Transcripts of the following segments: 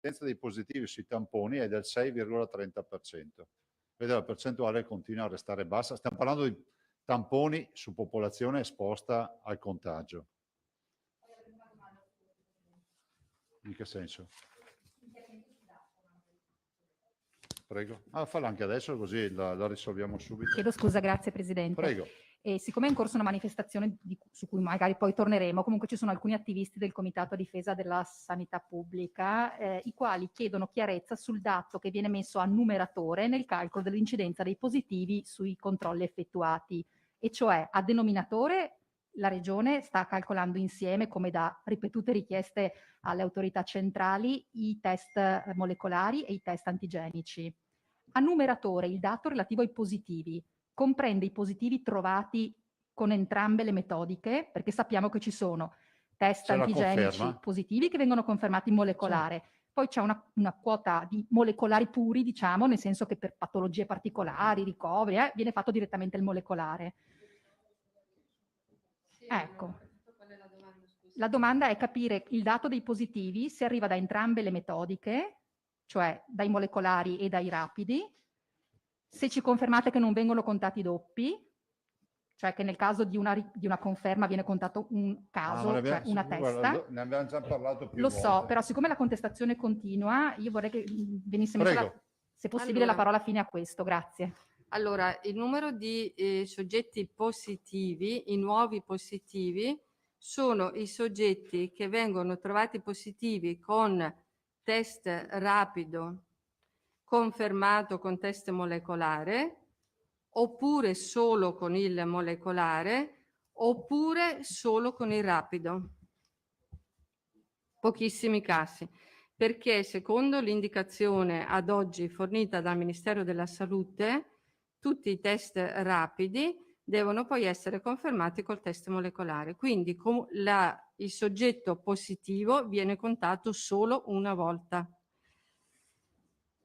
l'incidenza dei positivi sui tamponi è del 6,30%. Vede, la percentuale continua a restare bassa. Stiamo parlando di tamponi su popolazione esposta al contagio. In che senso? Prego. Falla anche adesso, così la risolviamo subito. Chiedo scusa, grazie Presidente. Prego. E siccome è in corso una manifestazione su cui magari poi torneremo, comunque ci sono alcuni attivisti del Comitato a difesa della sanità pubblica, i quali chiedono chiarezza sul dato che viene messo a numeratore nel calcolo dell'incidenza dei positivi sui controlli effettuati, e cioè a denominatore la Regione sta calcolando insieme, come da ripetute richieste alle autorità centrali, i test molecolari e i test antigenici. A numeratore il dato relativo ai positivi comprende i positivi trovati con entrambe le metodiche, perché sappiamo che ci sono test antigenici positivi che vengono confermati in molecolare, sì. Poi c'è una quota di molecolari puri, diciamo, nel senso che per patologie particolari, ricoveri, viene fatto direttamente il molecolare. Sì, ecco. Qual è la domanda, scusa? La domanda è capire il dato dei positivi se arriva da entrambe le metodiche, cioè dai molecolari e dai rapidi, se ci confermate che non vengono contati doppi, cioè che nel caso di una conferma viene contato un caso, cioè una testa. Guarda, ne abbiamo già parlato più volte. Lo so, però siccome la contestazione continua, io vorrei che venisse messa, se possibile, la parola fine a questo. Grazie. Allora, il numero di soggetti positivi, i nuovi positivi, sono i soggetti che vengono trovati positivi con test rapido confermato con test molecolare, oppure solo con il molecolare, oppure solo con il rapido. Pochissimi casi, perché secondo l'indicazione ad oggi fornita dal Ministero della Salute, tutti i test rapidi devono poi essere confermati col test molecolare. Quindi il soggetto positivo viene contato solo una volta.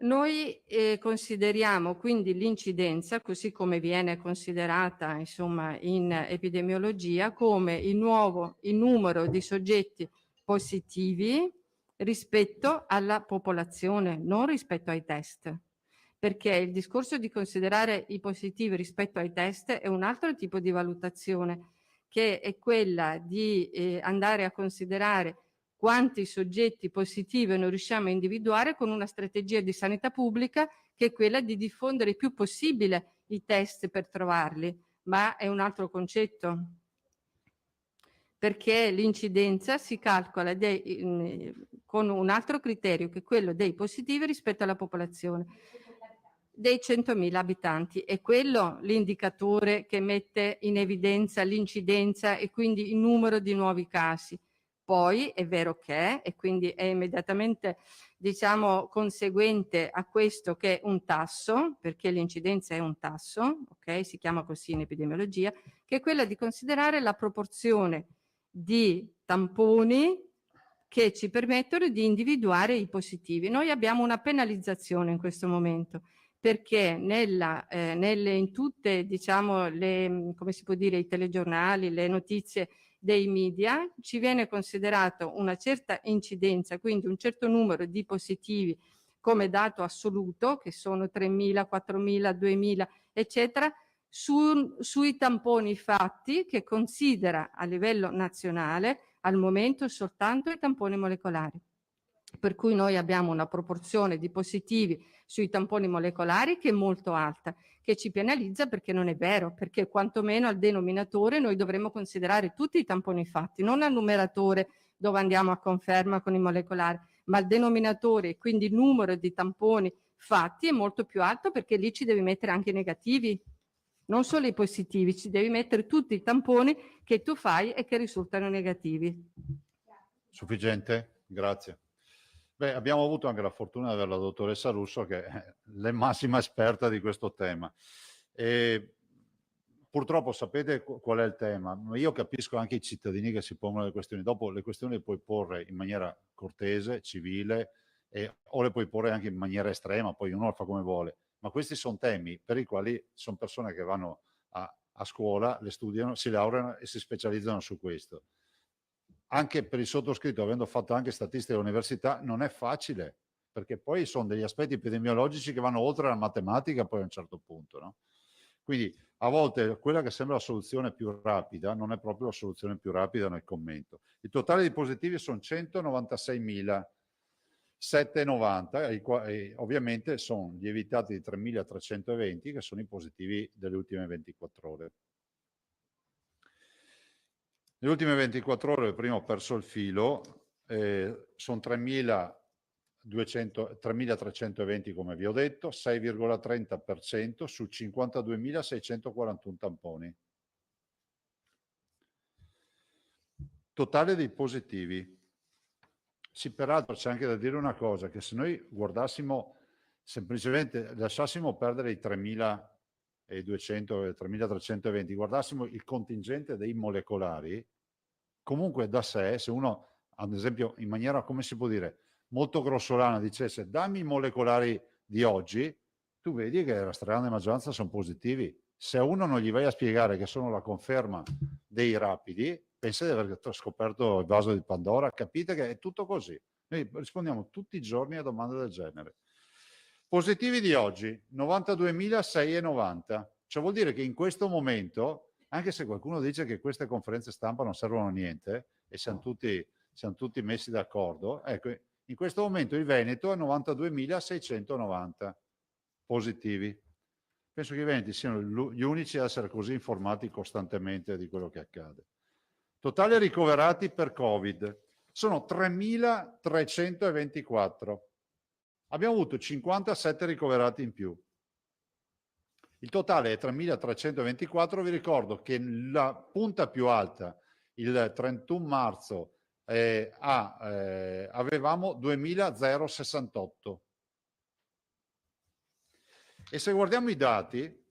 Noi consideriamo quindi l'incidenza, così come viene considerata insomma in epidemiologia, come il numero di soggetti positivi rispetto alla popolazione, non rispetto ai test. Perché il discorso di considerare i positivi rispetto ai test è un altro tipo di valutazione, che è quella di andare a considerare quanti soggetti positivi non riusciamo a individuare con una strategia di sanità pubblica che è quella di diffondere il più possibile i test per trovarli, ma è un altro concetto, perché l'incidenza si calcola con un altro criterio che è quello dei positivi rispetto alla popolazione, dei 100.000 abitanti. È quello l'indicatore che mette in evidenza l'incidenza e quindi il numero di nuovi casi. Poi è vero che è, e quindi è immediatamente, diciamo, conseguente a questo che è un tasso, perché l'incidenza è un tasso, ok? Si chiama così in epidemiologia, che è quella di considerare la proporzione di tamponi che ci permettono di individuare i positivi. Noi abbiamo una penalizzazione in questo momento, perché in tutte, diciamo, come si può dire, i telegiornali, le notizie dei media, ci viene considerato una certa incidenza, quindi un certo numero di positivi come dato assoluto, che sono 3.000, 4.000, 2.000, eccetera, sui tamponi fatti, che considera a livello nazionale al momento soltanto i tamponi molecolari. Per cui noi abbiamo una proporzione di positivi sui tamponi molecolari che è molto alta, che ci penalizza perché non è vero, perché quantomeno al denominatore noi dovremmo considerare tutti i tamponi fatti, non al numeratore dove andiamo a conferma con i molecolari, ma al denominatore, quindi il numero di tamponi fatti è molto più alto, perché lì ci devi mettere anche i negativi, non solo i positivi, ci devi mettere tutti i tamponi che tu fai e che risultano negativi. Sufficiente? Grazie. Beh, abbiamo avuto anche la fortuna di avere la dottoressa Russo, che è la massima esperta di questo tema. E purtroppo sapete qual è il tema? Io capisco anche i cittadini che si pongono le questioni. Dopo le questioni le puoi porre in maniera cortese, civile, o le puoi porre anche in maniera estrema, poi uno lo fa come vuole. Ma questi sono temi per i quali sono persone che vanno a scuola, le studiano, si laureano e si specializzano su questo. Anche per il sottoscritto, avendo fatto anche statistica all'università, non è facile perché poi sono degli aspetti epidemiologici che vanno oltre la matematica poi a un certo punto, no? Quindi a volte quella che sembra la soluzione più rapida non è proprio la soluzione più rapida nel commento. Il totale di positivi sono 196.790 e ovviamente sono lievitati di 3.320 che sono i positivi delle ultime 24 ore. Nelle ultime 24 ore, prima ho perso il filo, sono 3.320 come vi ho detto, 6,30% su 52.641 tamponi. Totale dei positivi. Sì, peraltro c'è anche da dire una cosa, che se noi guardassimo, semplicemente lasciassimo perdere i 3.200 e 3.320, guardassimo il contingente dei molecolari, comunque da sé, se uno, ad esempio, in maniera, come si può dire, molto grossolana dicesse dammi i molecolari di oggi, tu vedi che la stragrande maggioranza sono positivi. Se a uno non gli vai a spiegare che sono la conferma dei rapidi, pensa di aver scoperto il vaso di Pandora, capite che è tutto così. Noi rispondiamo tutti i giorni a domande del genere. Positivi di oggi, 92.690. Cioè vuol dire che in questo momento, anche se qualcuno dice che queste conferenze stampa non servono a niente e siamo tutti messi d'accordo, ecco, in questo momento il Veneto è 92.690 positivi. Penso che i veneti siano gli unici ad essere così informati costantemente di quello che accade. Totale ricoverati per Covid sono 3.324. Abbiamo avuto 57 ricoverati in più. Il totale è 3.324. Vi ricordo che la punta più alta, il 31 marzo, avevamo 2.068. E se guardiamo i dati,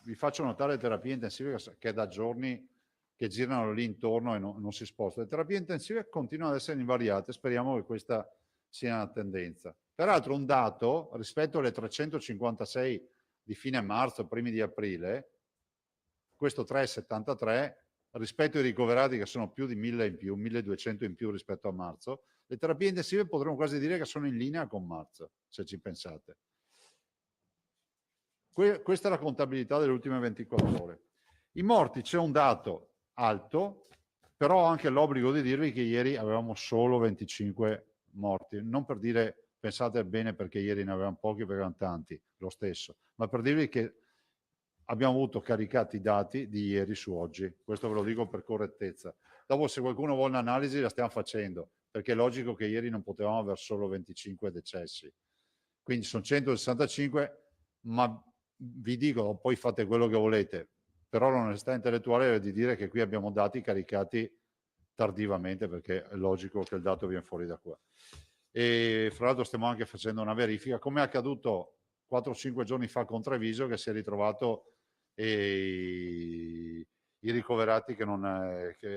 vi faccio notare le terapie intensive che è da giorni che girano lì intorno e non si spostano. Le terapie intensive continuano ad essere invariate, speriamo che questa sia una tendenza. Peraltro un dato rispetto alle 356 di fine marzo, primi di aprile, questo 3,73 rispetto ai ricoverati che sono più di 1.000 in più, 1.200 in più rispetto a marzo, le terapie intensive potremmo quasi dire che sono in linea con marzo, se ci pensate. Questa è la contabilità delle ultime 24 ore. I morti, c'è un dato alto, però ho anche l'obbligo di dirvi che ieri avevamo solo 25 morti. Non per dire pensate bene perché ieri ne avevamo pochi, perché erano tanti, lo stesso, ma per dirvi che abbiamo avuto caricati i dati di ieri su oggi. Questo ve lo dico per correttezza. Dopo se qualcuno vuole un'analisi la stiamo facendo, perché è logico che ieri non potevamo avere solo 25 decessi. Quindi sono 165, ma vi dico, poi fate quello che volete, però l'onestà intellettuale è di dire che qui abbiamo dati caricati tardivamente, perché è logico che il dato viene fuori da qua. E fra l'altro stiamo anche facendo una verifica, come è accaduto 4-5 giorni fa con Treviso, che si è ritrovato i ricoverati che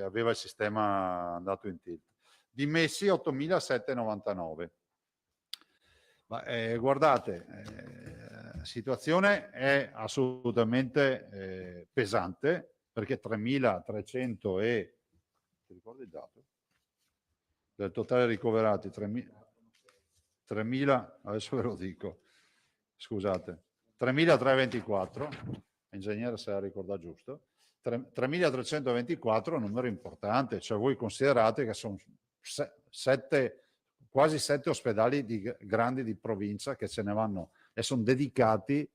aveva il sistema andato in tilt. Dimessi 8.799. Guardate, la situazione è assolutamente pesante, perché 3.300 e... Ti ricordi il dato? Del totale ricoverati, 3.000, adesso ve lo dico, scusate, 3.324, ingegnere se la ricorda giusto, 3.324 è un numero importante, cioè voi considerate che sono quasi 7 ospedali grandi di provincia che se ne vanno e sono dedicati,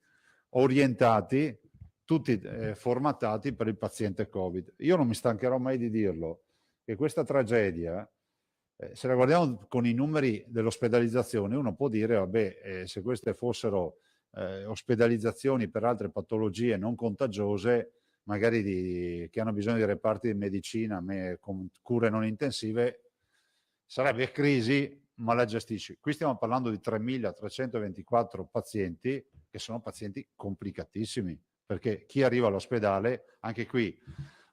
orientati, tutti formatati per il paziente Covid. Io non mi stancherò mai di dirlo, che questa tragedia, se la guardiamo con i numeri dell'ospedalizzazione, uno può dire, vabbè, se queste fossero ospedalizzazioni per altre patologie non contagiose, magari che hanno bisogno di reparti di medicina con cure non intensive, sarebbe crisi, ma la gestisci. Qui stiamo parlando di 3.324 pazienti, che sono pazienti complicatissimi, perché chi arriva all'ospedale, anche qui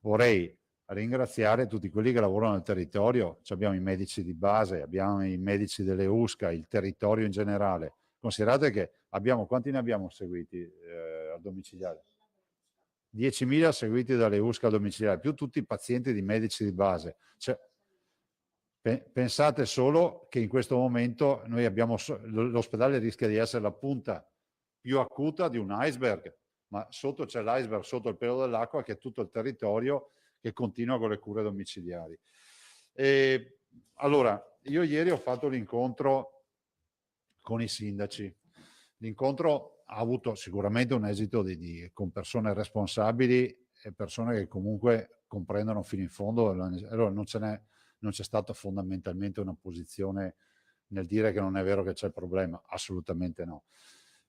vorrei ringraziare tutti quelli che lavorano nel territorio. Abbiamo i medici di base, abbiamo i medici delle USCA, il territorio in generale. Considerate che quanti ne abbiamo seguiti a domiciliare? 10.000 seguiti dalle USCA a domiciliare, più tutti i pazienti di medici di base. Cioè, Pensate solo che in questo momento noi abbiamo l'ospedale rischia di essere la punta più acuta di un iceberg, ma sotto c'è l'iceberg, sotto il pelo dell'acqua, che è tutto il territorio che continua con le cure domiciliari. Allora, io ieri ho fatto l'incontro con i sindaci. L'incontro ha avuto sicuramente un esito con persone responsabili e persone che comunque comprendono fino in fondo. Allora non c'è stata fondamentalmente una posizione nel dire che non è vero che c'è il problema, assolutamente no.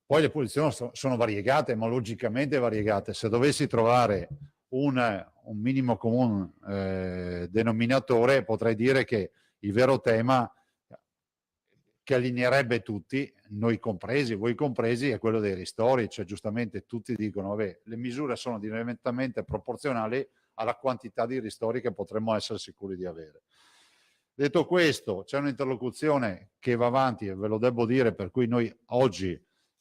Poi le posizioni sono variegate, ma logicamente variegate. Se dovessi trovare un minimo comune denominatore, potrei dire che il vero tema che allineerebbe tutti, noi compresi, voi compresi, è quello dei ristori. Cioè giustamente tutti dicono vabbè, le misure sono direttamente proporzionali alla quantità di ristori che potremmo essere sicuri di avere. Detto questo, c'è un'interlocuzione che va avanti, e ve lo devo dire, per cui noi oggi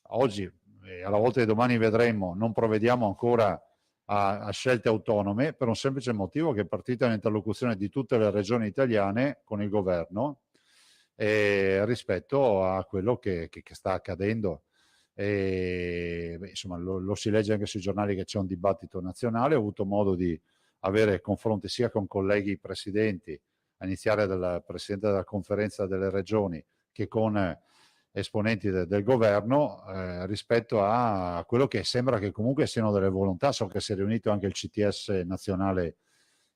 alla volta di domani vedremo, non provvediamo ancora a scelte autonome, per un semplice motivo che è partita un'interlocuzione di tutte le regioni italiane con il governo rispetto a quello che sta accadendo. Insomma, lo si legge anche sui giornali che c'è un dibattito nazionale. Ho avuto modo di avere confronti sia con colleghi presidenti, a iniziare dal presidente della conferenza delle regioni, che con esponenti del governo rispetto a quello che sembra che comunque siano delle volontà. So che si è riunito anche il CTS nazionale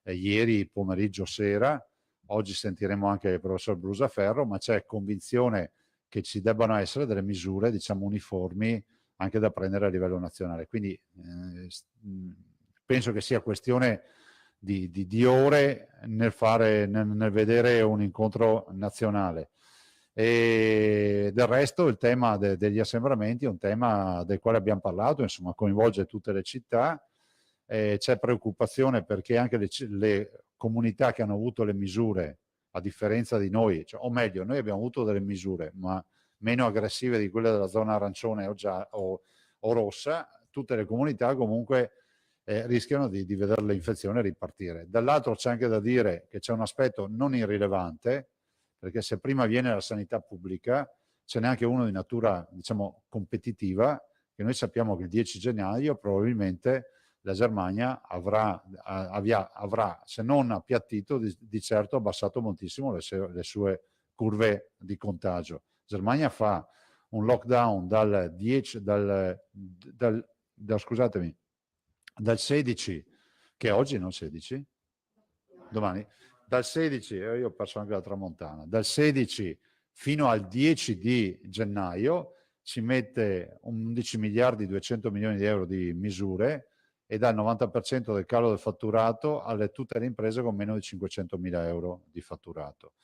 ieri pomeriggio sera, oggi sentiremo anche il professor Brusaferro, ma c'è convinzione che ci debbano essere delle misure, diciamo, uniformi anche da prendere a livello nazionale. Quindi penso che sia questione di ore nel vedere un incontro nazionale. E del resto il tema degli assembramenti è un tema del quale abbiamo parlato, insomma coinvolge tutte le città. C'è preoccupazione perché anche le comunità che hanno avuto le misure, a differenza di noi, cioè, o meglio, noi abbiamo avuto delle misure ma meno aggressive di quelle della zona arancione o rossa, tutte le comunità comunque rischiano di vedere l'infezione ripartire. Dall'altro c'è anche da dire che c'è un aspetto non irrilevante, perché se prima viene la sanità pubblica, ce n'è anche uno di natura, diciamo, competitiva, che noi sappiamo che il 10 gennaio probabilmente la Germania avrà, se non appiattito, di certo abbassato moltissimo le sue curve di contagio. La Germania fa un lockdown dal 16, che è oggi, non 16? Domani? Dal 16, io ho perso anche la tramontana, dal 16 fino al 10 di gennaio ci mette 11 miliardi 200 milioni di euro di misure e dà il 90% del calo del fatturato a tutte le imprese con meno di 500 mila euro di fatturato,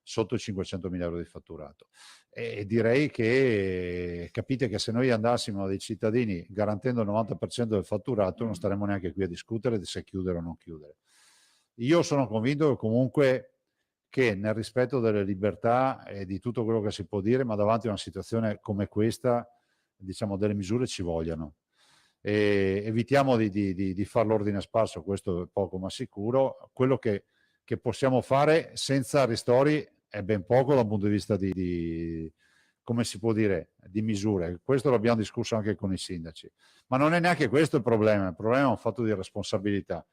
sotto i 500 mila euro di fatturato. E direi che capite che se noi andassimo dai cittadini garantendo il 90% del fatturato non staremmo neanche qui a discutere di se chiudere o non chiudere. Io sono convinto comunque che nel rispetto delle libertà e di tutto quello che si può dire, ma davanti a una situazione come questa, diciamo, delle misure ci vogliano. E evitiamo di fare l'ordine sparso, questo è poco ma sicuro. Quello che possiamo fare senza ristori è ben poco dal punto di vista come si può dire, di misure. Questo l'abbiamo discusso anche con i sindaci. Ma non è neanche questo il problema è un fatto di responsabilità.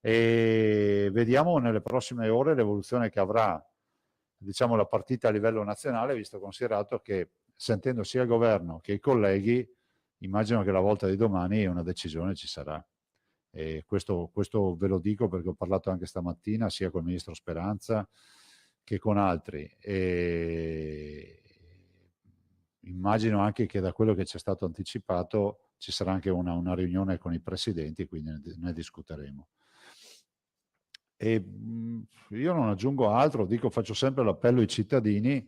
E vediamo nelle prossime ore l'evoluzione che avrà, diciamo, la partita a livello nazionale, visto considerato che sentendo sia il governo che i colleghi, immagino che la volta di domani una decisione ci sarà. E questo ve lo dico perché ho parlato anche stamattina sia con il ministro Speranza che con altri. E immagino anche che da quello che ci è stato anticipato ci sarà anche una riunione con i presidenti, quindi ne discuteremo. E io non aggiungo altro, faccio sempre l'appello ai cittadini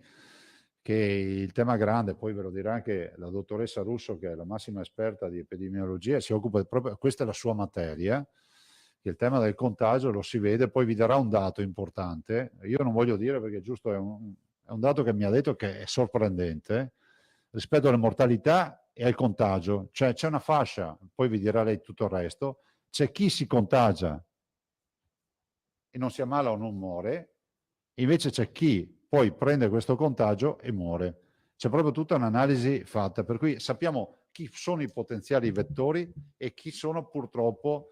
che il tema grande, poi ve lo dirà anche la dottoressa Russo che è la massima esperta di epidemiologia, si occupa proprio, questa è la sua materia, che il tema del contagio lo si vede, poi vi darà un dato importante, io non voglio dire perché giusto è un dato che mi ha detto che è sorprendente, rispetto alla mortalità e al contagio, cioè c'è una fascia, poi vi dirà lei tutto il resto, c'è chi si contagia e non si ammala o non muore, Invece c'è chi poi prende questo contagio e muore. C'è proprio tutta un'analisi fatta, per cui sappiamo chi sono i potenziali vettori e chi sono purtroppo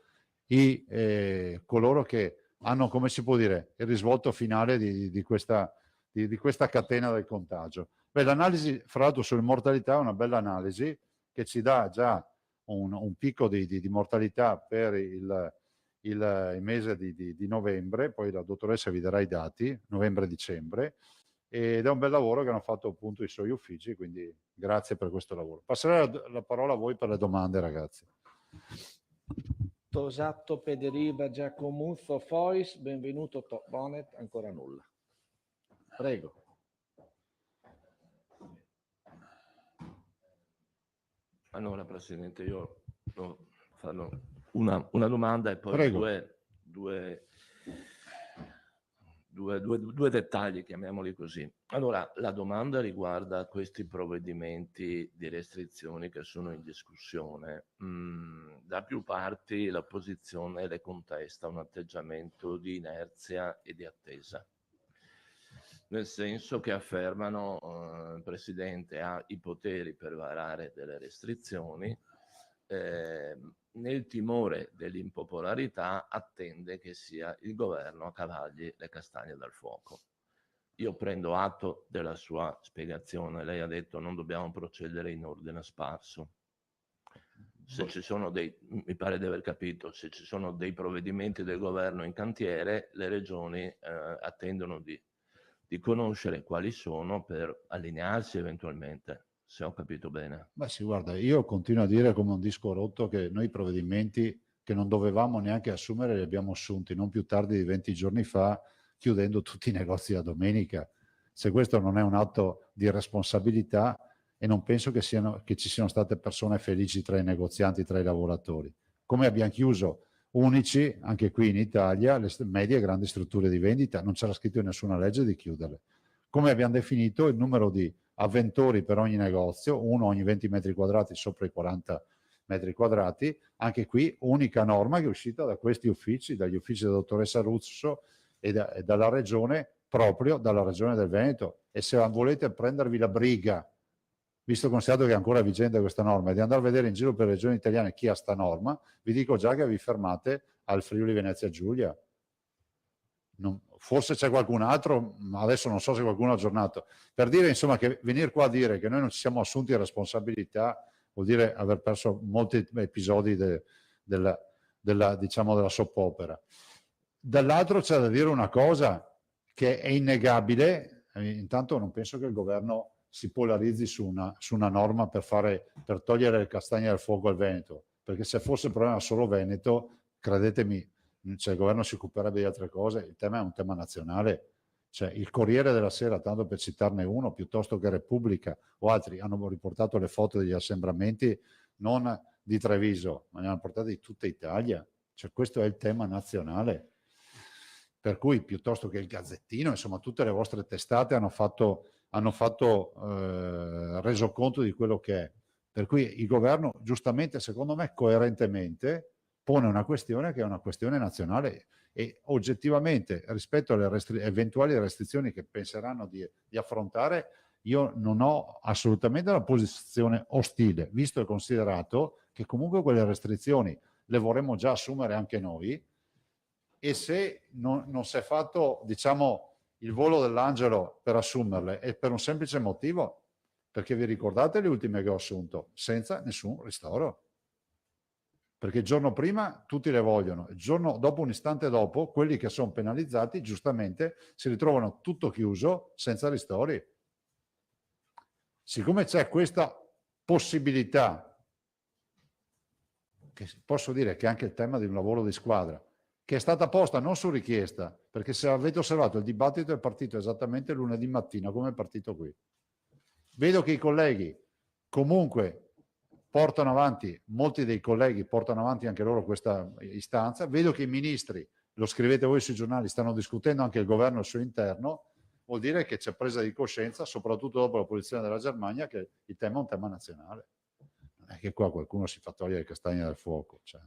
coloro che hanno, come si può dire, il risvolto finale di questa catena del contagio. Beh, l'analisi, fra l'altro, sull'immortalità è una bella analisi che ci dà già un picco di mortalità per il mese di novembre, poi la dottoressa vi darà i dati, novembre-dicembre, ed è un bel lavoro che hanno fatto appunto i suoi uffici, quindi grazie per questo lavoro. Passerei la parola a voi per le domande, ragazzi. Tosato Pederiba Giacomuzzo Fois, benvenuto Top Bonnet, ancora nulla. Prego. Allora, Presidente, io farò una domanda e poi Prego. due dettagli, chiamiamoli così. Allora, la domanda riguarda questi provvedimenti di restrizioni che sono in discussione. Da più parti l'opposizione le contesta un atteggiamento di inerzia e di attesa, nel senso che affermano il Presidente ha i poteri per varare delle restrizioni, nel timore dell'impopolarità attende che sia il governo a cavagli le castagne dal fuoco. Io prendo atto della sua spiegazione, lei ha detto non dobbiamo procedere in ordine sparso. Se ci sono mi pare di aver capito, se ci sono dei provvedimenti del governo in cantiere, le regioni attendono di conoscere quali sono per allinearsi eventualmente, se ho capito bene. Beh sì, guarda, io continuo a dire come un disco rotto che noi i provvedimenti che non dovevamo neanche assumere li abbiamo assunti non più tardi di 20 giorni fa, chiudendo tutti i negozi la domenica. Se questo non è un atto di responsabilità, e non penso che ci siano state persone felici tra i negozianti, tra i lavoratori. Come abbiamo chiuso unici, anche qui in Italia, le medie e grandi strutture di vendita, non c'era scritto in nessuna legge di chiuderle. Come abbiamo definito il numero di avventori per ogni negozio, uno ogni 20 metri quadrati sopra i 40 metri quadrati, anche qui unica norma che è uscita da questi uffici, dagli uffici della dottoressa Russo e dalla regione, proprio dalla regione del Veneto. E se volete prendervi la briga, visto considerato che è ancora vigente questa norma, di andare a vedere in giro per le regioni italiane chi ha sta norma, vi dico già che vi fermate al Friuli Venezia Giulia. Forse c'è qualcun altro, ma adesso non so se qualcuno ha aggiornato. Per dire insomma che venire qua a dire che noi non ci siamo assunti responsabilità vuol dire aver perso molti episodi diciamo, della soppopera. Dall'altro c'è da dire una cosa che è innegabile, intanto non penso che il governo si polarizzi su una norma per togliere le castagne dal fuoco al Veneto, perché se fosse il problema solo Veneto, credetemi, cioè, il governo si occuperebbe di altre cose. Il tema è un tema nazionale. Cioè, il Corriere della Sera, tanto per citarne uno, piuttosto che Repubblica o altri, hanno riportato le foto degli assembramenti non di Treviso, ma ne hanno portate di tutta Italia. Cioè, questo è il tema nazionale. Per cui, piuttosto che il Gazzettino, insomma, tutte le vostre testate hanno fatto resoconto di quello che è. Per cui il governo, giustamente, secondo me, coerentemente, pone una questione che è una questione nazionale e oggettivamente rispetto alle eventuali restrizioni che penseranno di affrontare, io non ho assolutamente una posizione ostile, visto e considerato che comunque quelle restrizioni le vorremmo già assumere anche noi, e se non si è fatto, diciamo, il volo dell'angelo per assumerle, è per un semplice motivo, perché vi ricordate le ultime che ho assunto? Senza nessun ristoro. Perché il giorno prima tutti le vogliono, il giorno dopo, un istante dopo, quelli che sono penalizzati giustamente si ritrovano tutto chiuso senza ristori. Siccome c'è questa possibilità, che posso dire che è anche il tema di un lavoro di squadra, che è stata posta non su richiesta, perché se avete osservato il dibattito è partito esattamente lunedì mattina, come è partito qui. Vedo che i colleghi comunque portano avanti, molti dei colleghi portano avanti anche loro questa istanza, vedo che i ministri, lo scrivete voi sui giornali, stanno discutendo anche il governo al suo interno, vuol dire che c'è presa di coscienza, soprattutto dopo la posizione della Germania, che il tema è un tema nazionale. Non è che qua qualcuno si fa togliere le castagne dal fuoco. Cioè.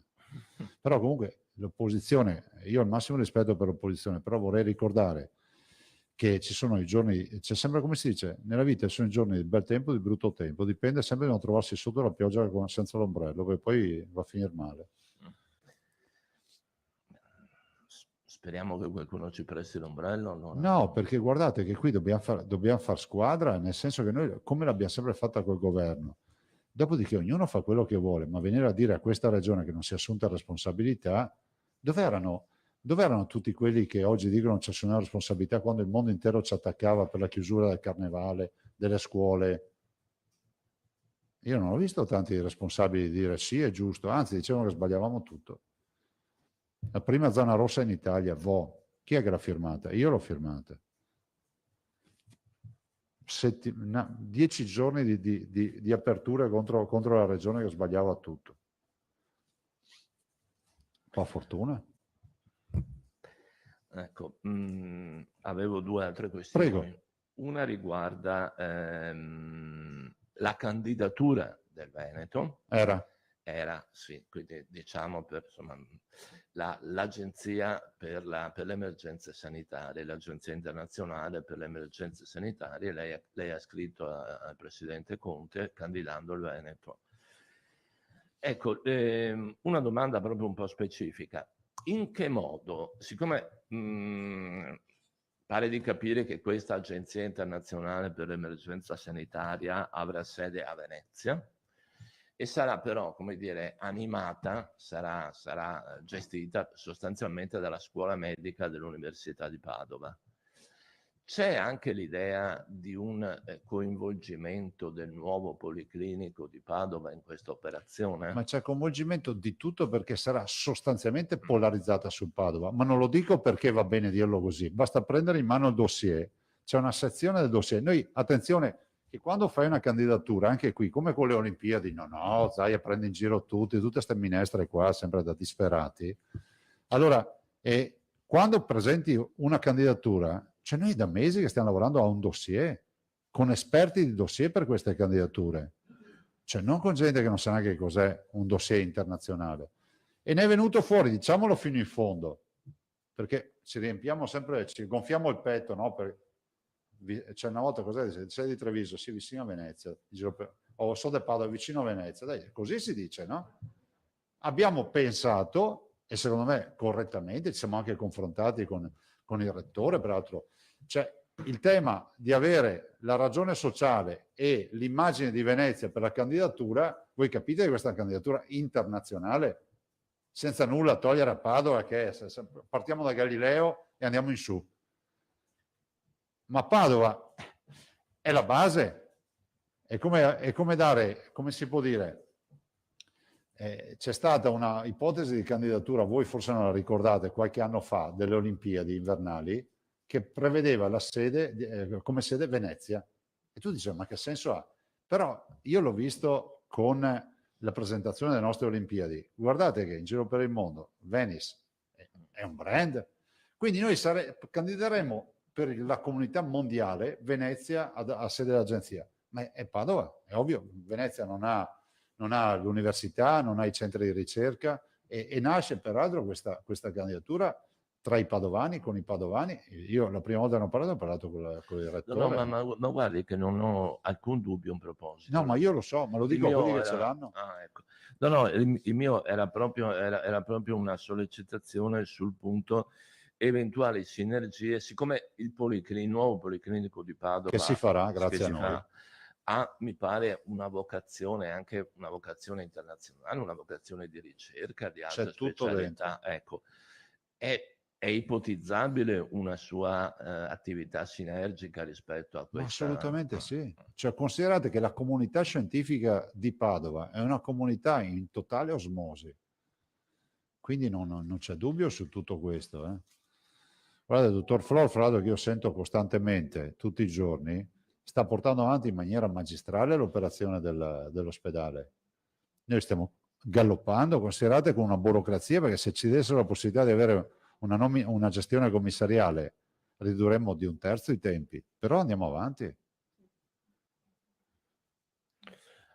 Però comunque l'opposizione, io ho il massimo rispetto per l'opposizione, però vorrei ricordare che ci sono i giorni, c'è sempre, come si dice, nella vita ci sono i giorni di bel tempo e di brutto tempo, dipende sempre di non trovarsi sotto la pioggia senza l'ombrello, perché poi va a finire male. Speriamo che qualcuno ci presti l'ombrello. Allora. No, perché guardate che qui dobbiamo far squadra, nel senso che noi, come l'abbiamo sempre fatta col governo, dopodiché ognuno fa quello che vuole, ma venire a dire a questa regione che non si è assunta responsabilità, dove erano tutti quelli che oggi dicono che c'è una responsabilità quando il mondo intero ci attaccava per la chiusura del carnevale, delle scuole? Io non ho visto tanti responsabili dire sì, è giusto, anzi dicevano che sbagliavamo tutto. La prima zona rossa in Italia, chi è che l'ha firmata? Io l'ho firmata. 10 giorni di apertura contro la regione che sbagliava tutto. Fa fortuna. Ecco, avevo 2 altre questioni. Prego. Una riguarda la candidatura del Veneto. Era, sì, quindi diciamo insomma, l'Agenzia per le emergenze sanitarie, l'Agenzia internazionale per le emergenze sanitarie, lei ha scritto al Presidente Conte candidando il Veneto. Ecco, una domanda proprio un po' specifica. In che modo, siccome pare di capire che questa Agenzia internazionale per l'emergenza sanitaria avrà sede a Venezia, e sarà però, come dire, animata, sarà gestita sostanzialmente dalla scuola medica dell'Università di Padova. C'è anche l'idea di un coinvolgimento del nuovo Policlinico di Padova in questa operazione? Ma c'è coinvolgimento di tutto perché sarà sostanzialmente polarizzata su Padova, ma non lo dico perché va bene dirlo così, basta prendere in mano il dossier, c'è una sezione del dossier. Noi, attenzione, che quando fai una candidatura, anche qui, come con le Olimpiadi, no, Zaia prende in giro tutte queste minestre qua, sempre da disperati. Allora, quando presenti una candidatura, cioè noi da mesi che stiamo lavorando a un dossier, con esperti di dossier per queste candidature, cioè non con gente che non sa neanche cos'è un dossier internazionale. E ne è venuto fuori, diciamolo fino in fondo, perché ci riempiamo sempre, ci gonfiamo il petto, no? C'è una volta, cos'è? Sei di Treviso, sì, vicino a Venezia, o so del Padova, vicino a Venezia, dai, così si dice, no? Abbiamo pensato, e secondo me correttamente, ci siamo anche confrontati con il rettore, peraltro, cioè il tema di avere la ragione sociale e l'immagine di Venezia per la candidatura, voi capite che questa è una candidatura internazionale, senza nulla togliere a Padova, che partiamo da Galileo e andiamo in su. Ma Padova è la base, è come dare, come si può dire, c'è stata una ipotesi di candidatura, voi forse non la ricordate, qualche anno fa, delle Olimpiadi invernali, che prevedeva la sede, come sede Venezia. E tu dici, ma che senso ha? Però io l'ho visto con la presentazione delle nostre Olimpiadi. Guardate che in giro per il mondo Venice è un brand. Quindi noi candideremo per la comunità mondiale Venezia a sede dell'agenzia. Ma è Padova, è ovvio. Venezia non ha l'università, non ha i centri di ricerca e nasce peraltro questa candidatura tra i padovani, con i padovani. Io la prima volta che ho parlato con il rettore. No, ma guardi che non ho alcun dubbio in proposito. No, ma io lo so, ma lo dico a quelli che ce l'hanno. Ah, ecco. No, il mio era proprio una sollecitazione sul punto eventuali sinergie, siccome il nuovo Policlinico di Padova che si farà, grazie a noi. Ha, mi pare, una vocazione, anche una vocazione internazionale, una vocazione di ricerca, di alta specialità. Ecco, è ipotizzabile una sua attività sinergica rispetto a questa? Assolutamente sì. Cioè, considerate che la comunità scientifica di Padova è una comunità in totale osmosi. Quindi non c'è dubbio su tutto questo. Guardate, il dottor Flor, fra l'altro, che io sento costantemente, tutti i giorni, sta portando avanti in maniera magistrale l'operazione dell'ospedale. Noi stiamo galoppando, considerate, con una burocrazia, perché se ci dessero la possibilità di avere una gestione commissariale ridurremmo di 1/3 i tempi, però andiamo avanti.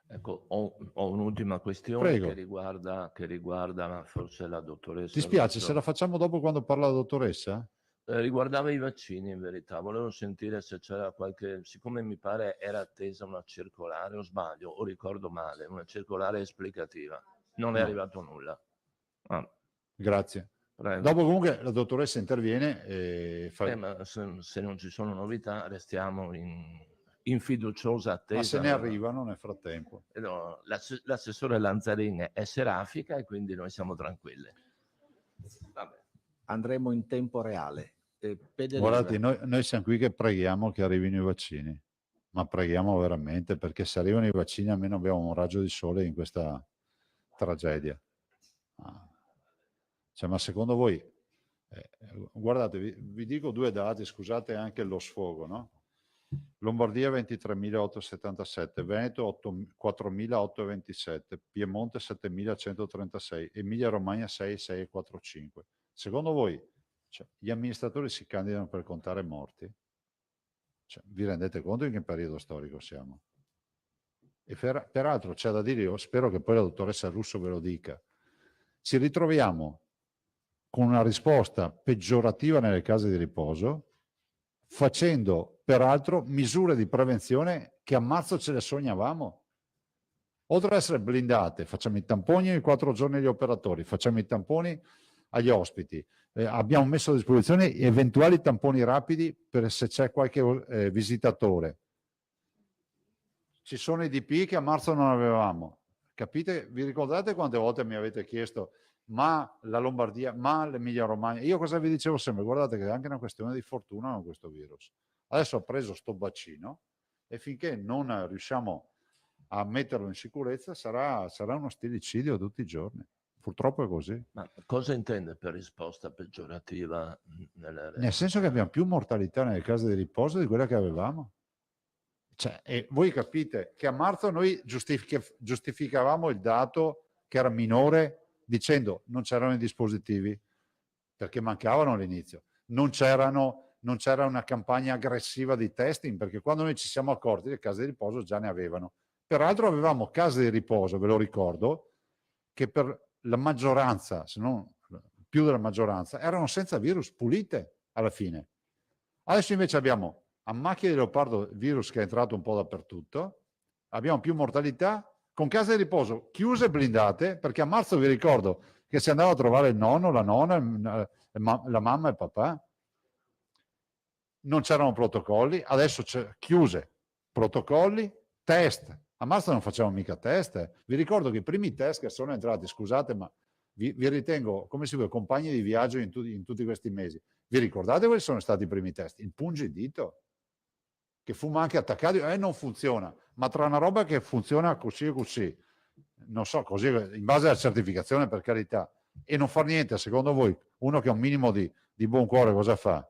Ecco, ho un'ultima questione che riguarda forse la dottoressa. Ti spiace se la facciamo dopo quando parla la dottoressa? Riguardava i vaccini in verità, volevo sentire se c'era qualche, siccome mi pare era attesa una circolare, o sbaglio, o ricordo male, una circolare esplicativa. Non è No. arrivato nulla. Ah, Grazie. prego. Dopo comunque la dottoressa interviene e fa... Ma se non ci sono novità restiamo in fiduciosa attesa. Ma se ne arrivano nel frattempo. No, l'assessore Lanzarin è serafica e quindi noi siamo tranquilli. Vabbè. Andremo in tempo reale. Pederica. Guardate, noi siamo qui che preghiamo che arrivino i vaccini, ma preghiamo veramente, perché se arrivano i vaccini almeno abbiamo un raggio di sole in questa tragedia. Cioè, ma secondo voi, guardate, vi dico due dati, scusate anche lo sfogo, no? Lombardia 23.877, Veneto 4.827, Piemonte 7.136, Emilia Romagna 6.645. Secondo voi, cioè, gli amministratori si candidano per contare morti? Cioè, vi rendete conto in che periodo storico siamo? E peraltro c'è da dire, io spero che poi la dottoressa Russo ve lo dica, ci ritroviamo con una risposta peggiorativa nelle case di riposo, facendo peraltro misure di prevenzione che a marzo ce le sognavamo. Oltre ad essere blindate, facciamo i tamponi ogni 4 giorni agli operatori, facciamo i tamponi agli ospiti, abbiamo messo a disposizione eventuali tamponi rapidi per se c'è qualche visitatore. Ci sono i DP che a marzo non avevamo. Capite? Vi ricordate quante volte mi avete chiesto ma la Lombardia, ma l'Emilia Romagna? Io cosa vi dicevo sempre? Guardate che è anche una questione di fortuna con questo virus. Adesso ho preso sto bacino e finché non riusciamo a metterlo in sicurezza sarà uno stillicidio tutti i giorni. Purtroppo è così. Ma cosa intende per risposta peggiorativa? Nel senso che abbiamo più mortalità nelle case di riposo di quella che avevamo. Cioè, e voi capite che a marzo noi giustificavamo il dato che era minore dicendo non c'erano i dispositivi perché mancavano all'inizio, non c'era una campagna aggressiva di testing perché quando noi ci siamo accorti le case di riposo già ne avevano. Peraltro avevamo case di riposo, ve lo ricordo, che per la maggioranza, se non più della maggioranza, erano senza virus, pulite alla fine. Adesso invece abbiamo a macchia di leopardo virus che è entrato un po' dappertutto, abbiamo più mortalità, con case di riposo chiuse e blindate, perché a marzo vi ricordo che si andava a trovare il nonno, la nonna, la mamma e il papà, non c'erano protocolli, adesso c'è chiuse, protocolli, test. A marzo non facevamo mica test. Vi ricordo che i primi test che sono entrati, scusate, ma vi ritengo, come si vuole, compagni di viaggio in tutti questi mesi. Vi ricordate quali sono stati i primi test? Il pungidito, che fuma anche attaccato, non funziona, ma tra una roba che funziona così e così, non so, così, in base alla certificazione per carità, e non far niente, secondo voi, uno che ha un minimo di buon cuore cosa fa?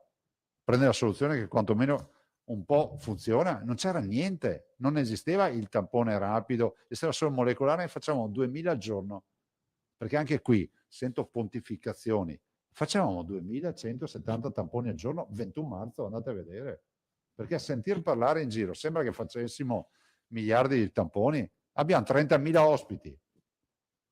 Prende la soluzione che quantomeno un po' funziona? Non c'era niente, non esisteva il tampone rapido, esisteva solo molecolare e facciamo 2000 al giorno, perché anche qui sento pontificazioni, facevamo 2170 tamponi al giorno, 21 marzo, andate a vedere. Perché a sentir parlare in giro sembra che facessimo miliardi di tamponi. Abbiamo 30.000 ospiti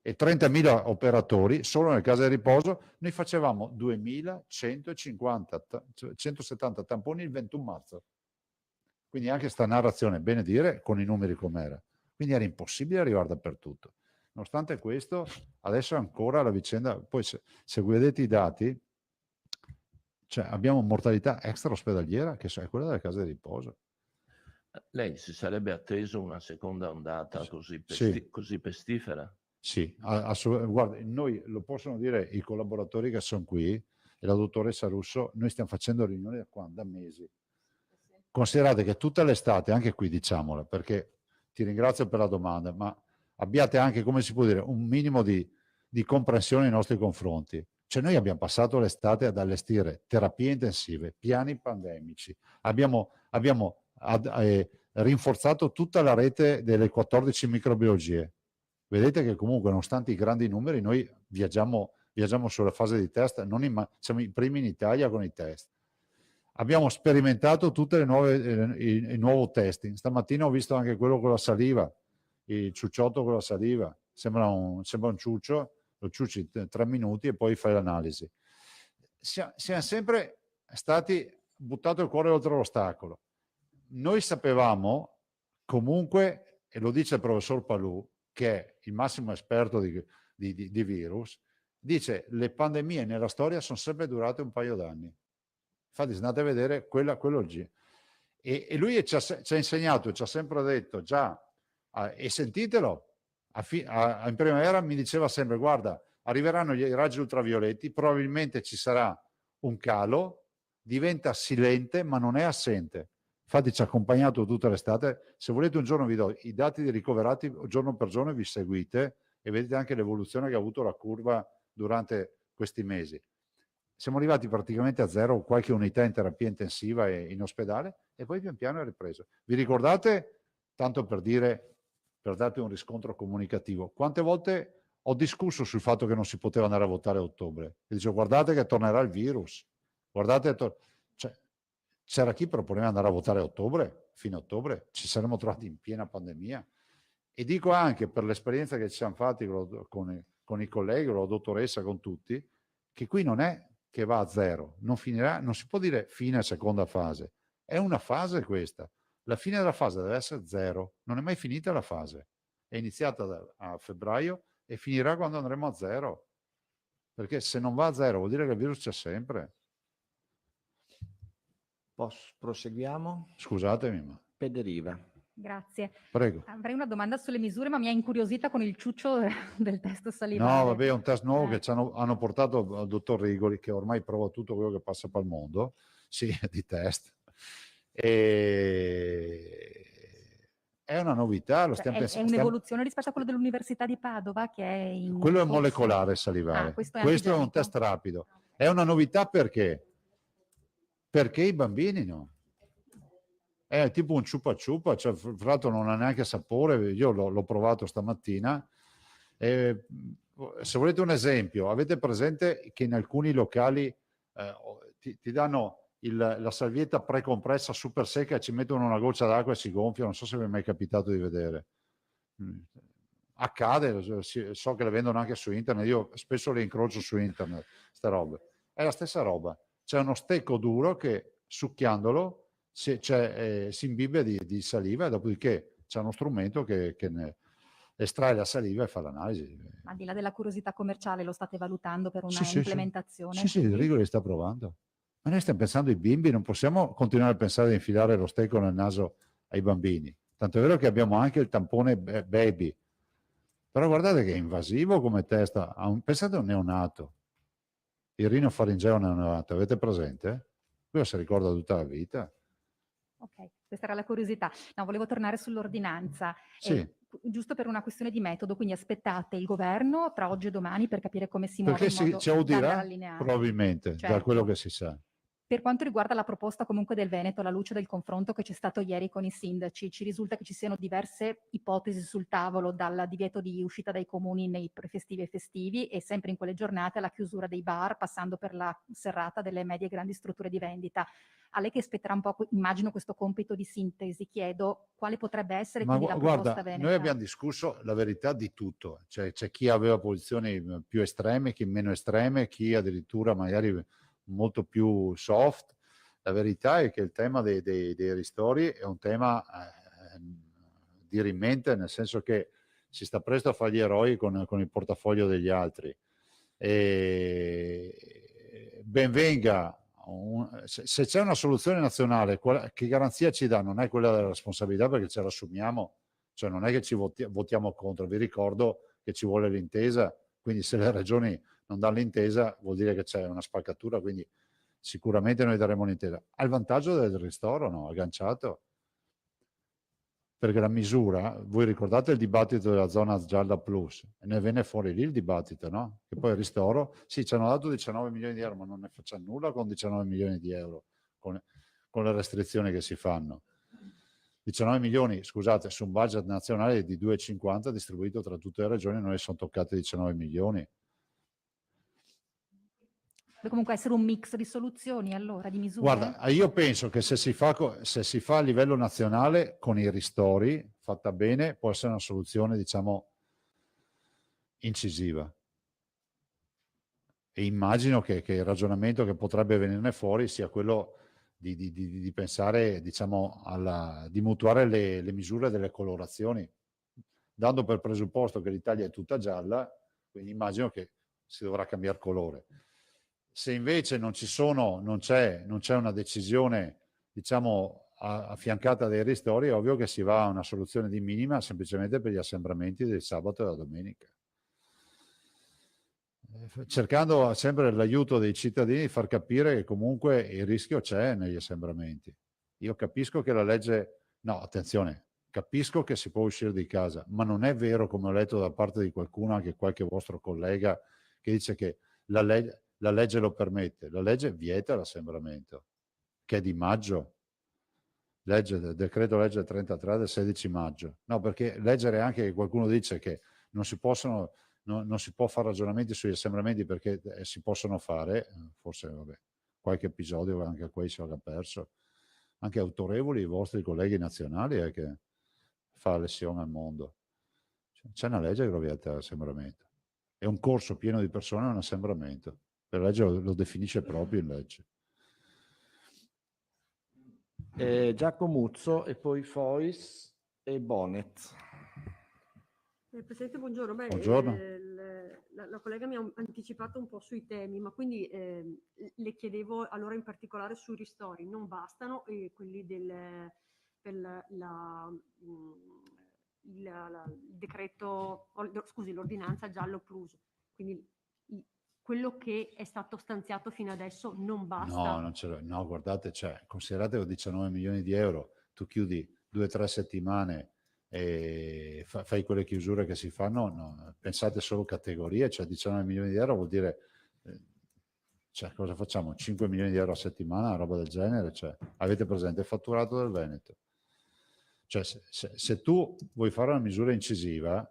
e 30.000 operatori solo nelle case di riposo. Noi facevamo 2.170 tamponi il 21 marzo. Quindi anche sta narrazione, bene dire, con i numeri com'era. Quindi era impossibile arrivare dappertutto. Nonostante questo, adesso ancora la vicenda, poi se vedete i dati, cioè abbiamo mortalità extraospedaliera che è quella delle case di riposo. Lei si sarebbe atteso una seconda ondata così pestifera? Sì, guarda, noi lo possono dire i collaboratori che sono qui e la dottoressa Russo, noi stiamo facendo riunioni da mesi. Considerate che tutta l'estate, anche qui diciamola, perché ti ringrazio per la domanda, ma abbiate anche, come si può dire, un minimo di comprensione nei nostri confronti. Cioè noi abbiamo passato l'estate ad allestire terapie intensive, piani pandemici, abbiamo rinforzato tutta la rete delle 14 microbiologie. Vedete che comunque nonostante i grandi numeri noi viaggiamo sulla fase di test, siamo i primi in Italia con i test. Abbiamo sperimentato tutte il nuovo testing. Stamattina ho visto anche quello con la saliva, il ciucciotto con la saliva. Sembra un ciuccio, lo ciucci 3 minuti e poi fai l'analisi. Siamo sempre stati buttato il cuore oltre l'ostacolo. Noi sapevamo comunque, e lo dice il professor Palù, che è il massimo esperto di virus, dice le pandemie nella storia sono sempre durate un paio d'anni. Infatti se andate a vedere quello G. E lui ci ha insegnato, ci ha sempre detto già, e sentitelo, in primavera mi diceva sempre guarda, arriveranno i raggi ultravioletti, probabilmente ci sarà un calo, diventa silente ma non è assente. Infatti ci ha accompagnato tutta l'estate. Se volete un giorno vi do i dati di ricoverati giorno per giorno, vi seguite e vedete anche l'evoluzione che ha avuto la curva durante questi mesi. Siamo arrivati praticamente a zero, qualche unità in terapia intensiva e in ospedale, e poi pian piano è ripreso. Vi ricordate, tanto per dire, per darti un riscontro comunicativo, quante volte ho discusso sul fatto che non si poteva andare a votare a ottobre? E dicevo, guardate che tornerà il virus, guardate, cioè, c'era chi proponeva andare a votare a ottobre, fino a ottobre, ci saremmo trovati in piena pandemia. E dico anche per l'esperienza che ci siamo fatti con i colleghi, con la dottoressa, con tutti, che qui non è che va a zero, non finirà, non si può dire fine seconda fase, è una fase questa. La fine della fase deve essere zero, non è mai finita la fase, è iniziata a febbraio e finirà quando andremo a zero, perché se non va a zero vuol dire che il virus c'è sempre. Proseguiamo? Scusatemi, ma... Pederiva. Grazie. Prego. Avrei una domanda sulle misure, ma mi ha incuriosita con il ciuccio del test salivare. No, vabbè, è un test nuovo che hanno portato al dottor Rigoli, che ormai prova tutto quello che passa per il mondo, sì, di test. E... È una novità, è un'evoluzione rispetto a quello dell'Università di Padova, che è in quello è corso. molecolare salivare. Questo è un antigenico. test rapido. È una novità perché? Perché i bambini no. È tipo un ciupa ciupa, cioè, fra l'altro non ha neanche sapore, io l'ho provato stamattina. Se volete un esempio, avete presente che in alcuni locali ti danno la salvietta precompressa super secca e ci mettono una goccia d'acqua e si gonfia, non so se vi è mai capitato di vedere. Accade, so che le vendono anche su internet, io spesso le incrocio su internet, queste robe. È la stessa roba, c'è uno stecco duro che succhiandolo si imbibe di saliva e dopodiché c'è uno strumento che ne estrae la saliva e fa l'analisi. Ma al di là della curiosità commerciale, lo state valutando per una Sì, implementazione? Sì, il Rigoli sta provando. Ma noi stiamo pensando ai bimbi, non possiamo continuare a pensare di infilare lo stecco nel naso ai bambini. Tanto è vero che abbiamo anche il tampone baby. Però guardate che è invasivo come testa. Pensate a un neonato. Il rinofaringeo neonato, avete presente? Quello si ricorda tutta la vita. Ok, questa era la curiosità. No, volevo tornare sull'ordinanza. Sì. Giusto per una questione di metodo, quindi aspettate il governo tra oggi e domani per capire come si muove Perché in modo ci da audirà? andare allineati. Probabilmente, da Certo. quello che si sa. Per quanto riguarda la proposta comunque del Veneto, alla luce del confronto che c'è stato ieri con i sindaci, ci risulta che ci siano diverse ipotesi sul tavolo, dal divieto di uscita dai comuni nei prefestivi e festivi e sempre in quelle giornate alla chiusura dei bar, passando per la serrata delle medie e grandi strutture di vendita. A lei che spetterà un po', immagino, questo compito di sintesi, chiedo quale potrebbe essere quindi la proposta guarda, veneta. noi abbiamo discusso la verità di tutto, cioè c'è chi aveva posizioni più estreme, chi meno estreme, chi addirittura magari molto più soft. La verità è che il tema dei ristori è un tema dirimente, nel senso che si sta presto a fare gli eroi con il portafoglio degli altri. E ben venga, se c'è una soluzione nazionale, che garanzia ci dà? Non è quella della responsabilità, perché ce l'assumiamo, cioè non è che ci votiamo contro. Vi ricordo che ci vuole l'intesa, quindi se le regioni non danno l'intesa vuol dire che c'è una spaccatura, quindi sicuramente noi daremo l'intesa. Ha il vantaggio del ristoro, no? Agganciato. Perché la misura, voi ricordate il dibattito della zona gialla plus, e ne venne fuori lì il dibattito, no? Che poi il ristoro, sì, ci hanno dato 19 milioni di euro, ma non ne facciamo nulla con 19 milioni di euro, con le restrizioni che si fanno. 19 milioni, scusate, su un budget nazionale di 2,50 distribuito tra tutte le regioni, non ne sono toccate 19 milioni. Comunque essere un mix di soluzioni, allora, di misure? Guarda, io penso che se si fa a livello nazionale con i ristori, fatta bene, può essere una soluzione, diciamo, incisiva. E immagino che il ragionamento che potrebbe venirne fuori sia quello di pensare, diciamo, di mutuare le misure delle colorazioni, dando per presupposto che l'Italia è tutta gialla, quindi immagino che si dovrà cambiare colore. Se invece non c'è una decisione, diciamo, affiancata dai ristori, è ovvio che si va a una soluzione di minima semplicemente per gli assembramenti del sabato e della domenica, cercando sempre l'aiuto dei cittadini di far capire che comunque il rischio c'è negli assembramenti. Io capisco che la legge, no, attenzione, capisco che si può uscire di casa, ma non è vero, come ho letto da parte di qualcuno, anche qualche vostro collega, che dice che la legge lo permette. La legge vieta l'assembramento, che è di maggio, decreto legge 33 del 16 maggio. No, perché leggere anche che qualcuno dice che non si può fare ragionamenti sugli assembramenti perché si possono fare, forse vabbè, qualche episodio anche a quei si era perso, anche autorevoli i vostri colleghi nazionali che fa lesione al mondo. C'è una legge che lo vieta l'assembramento. È un corso pieno di persone, è un assembramento. La legge lo definisce proprio in legge. Giacomuzzo e poi Fois e Bonet. Presidente, buongiorno. Beh, Buongiorno. la collega mi ha anticipato un po' sui temi, ma quindi le chiedevo allora in particolare sui ristori. Non bastano quelli per il decreto, scusi, l'ordinanza giallo plus. Quindi quello che è stato stanziato fino adesso non basta. No, guardate, considerate 19 milioni di euro, tu chiudi 2 o 3 settimane e fai quelle chiusure che si fanno, no, pensate solo categorie, 19 milioni di euro vuol dire, cosa facciamo? 5 milioni di euro a settimana, una roba del genere? Avete presente il fatturato del Veneto? Se tu vuoi fare una misura incisiva,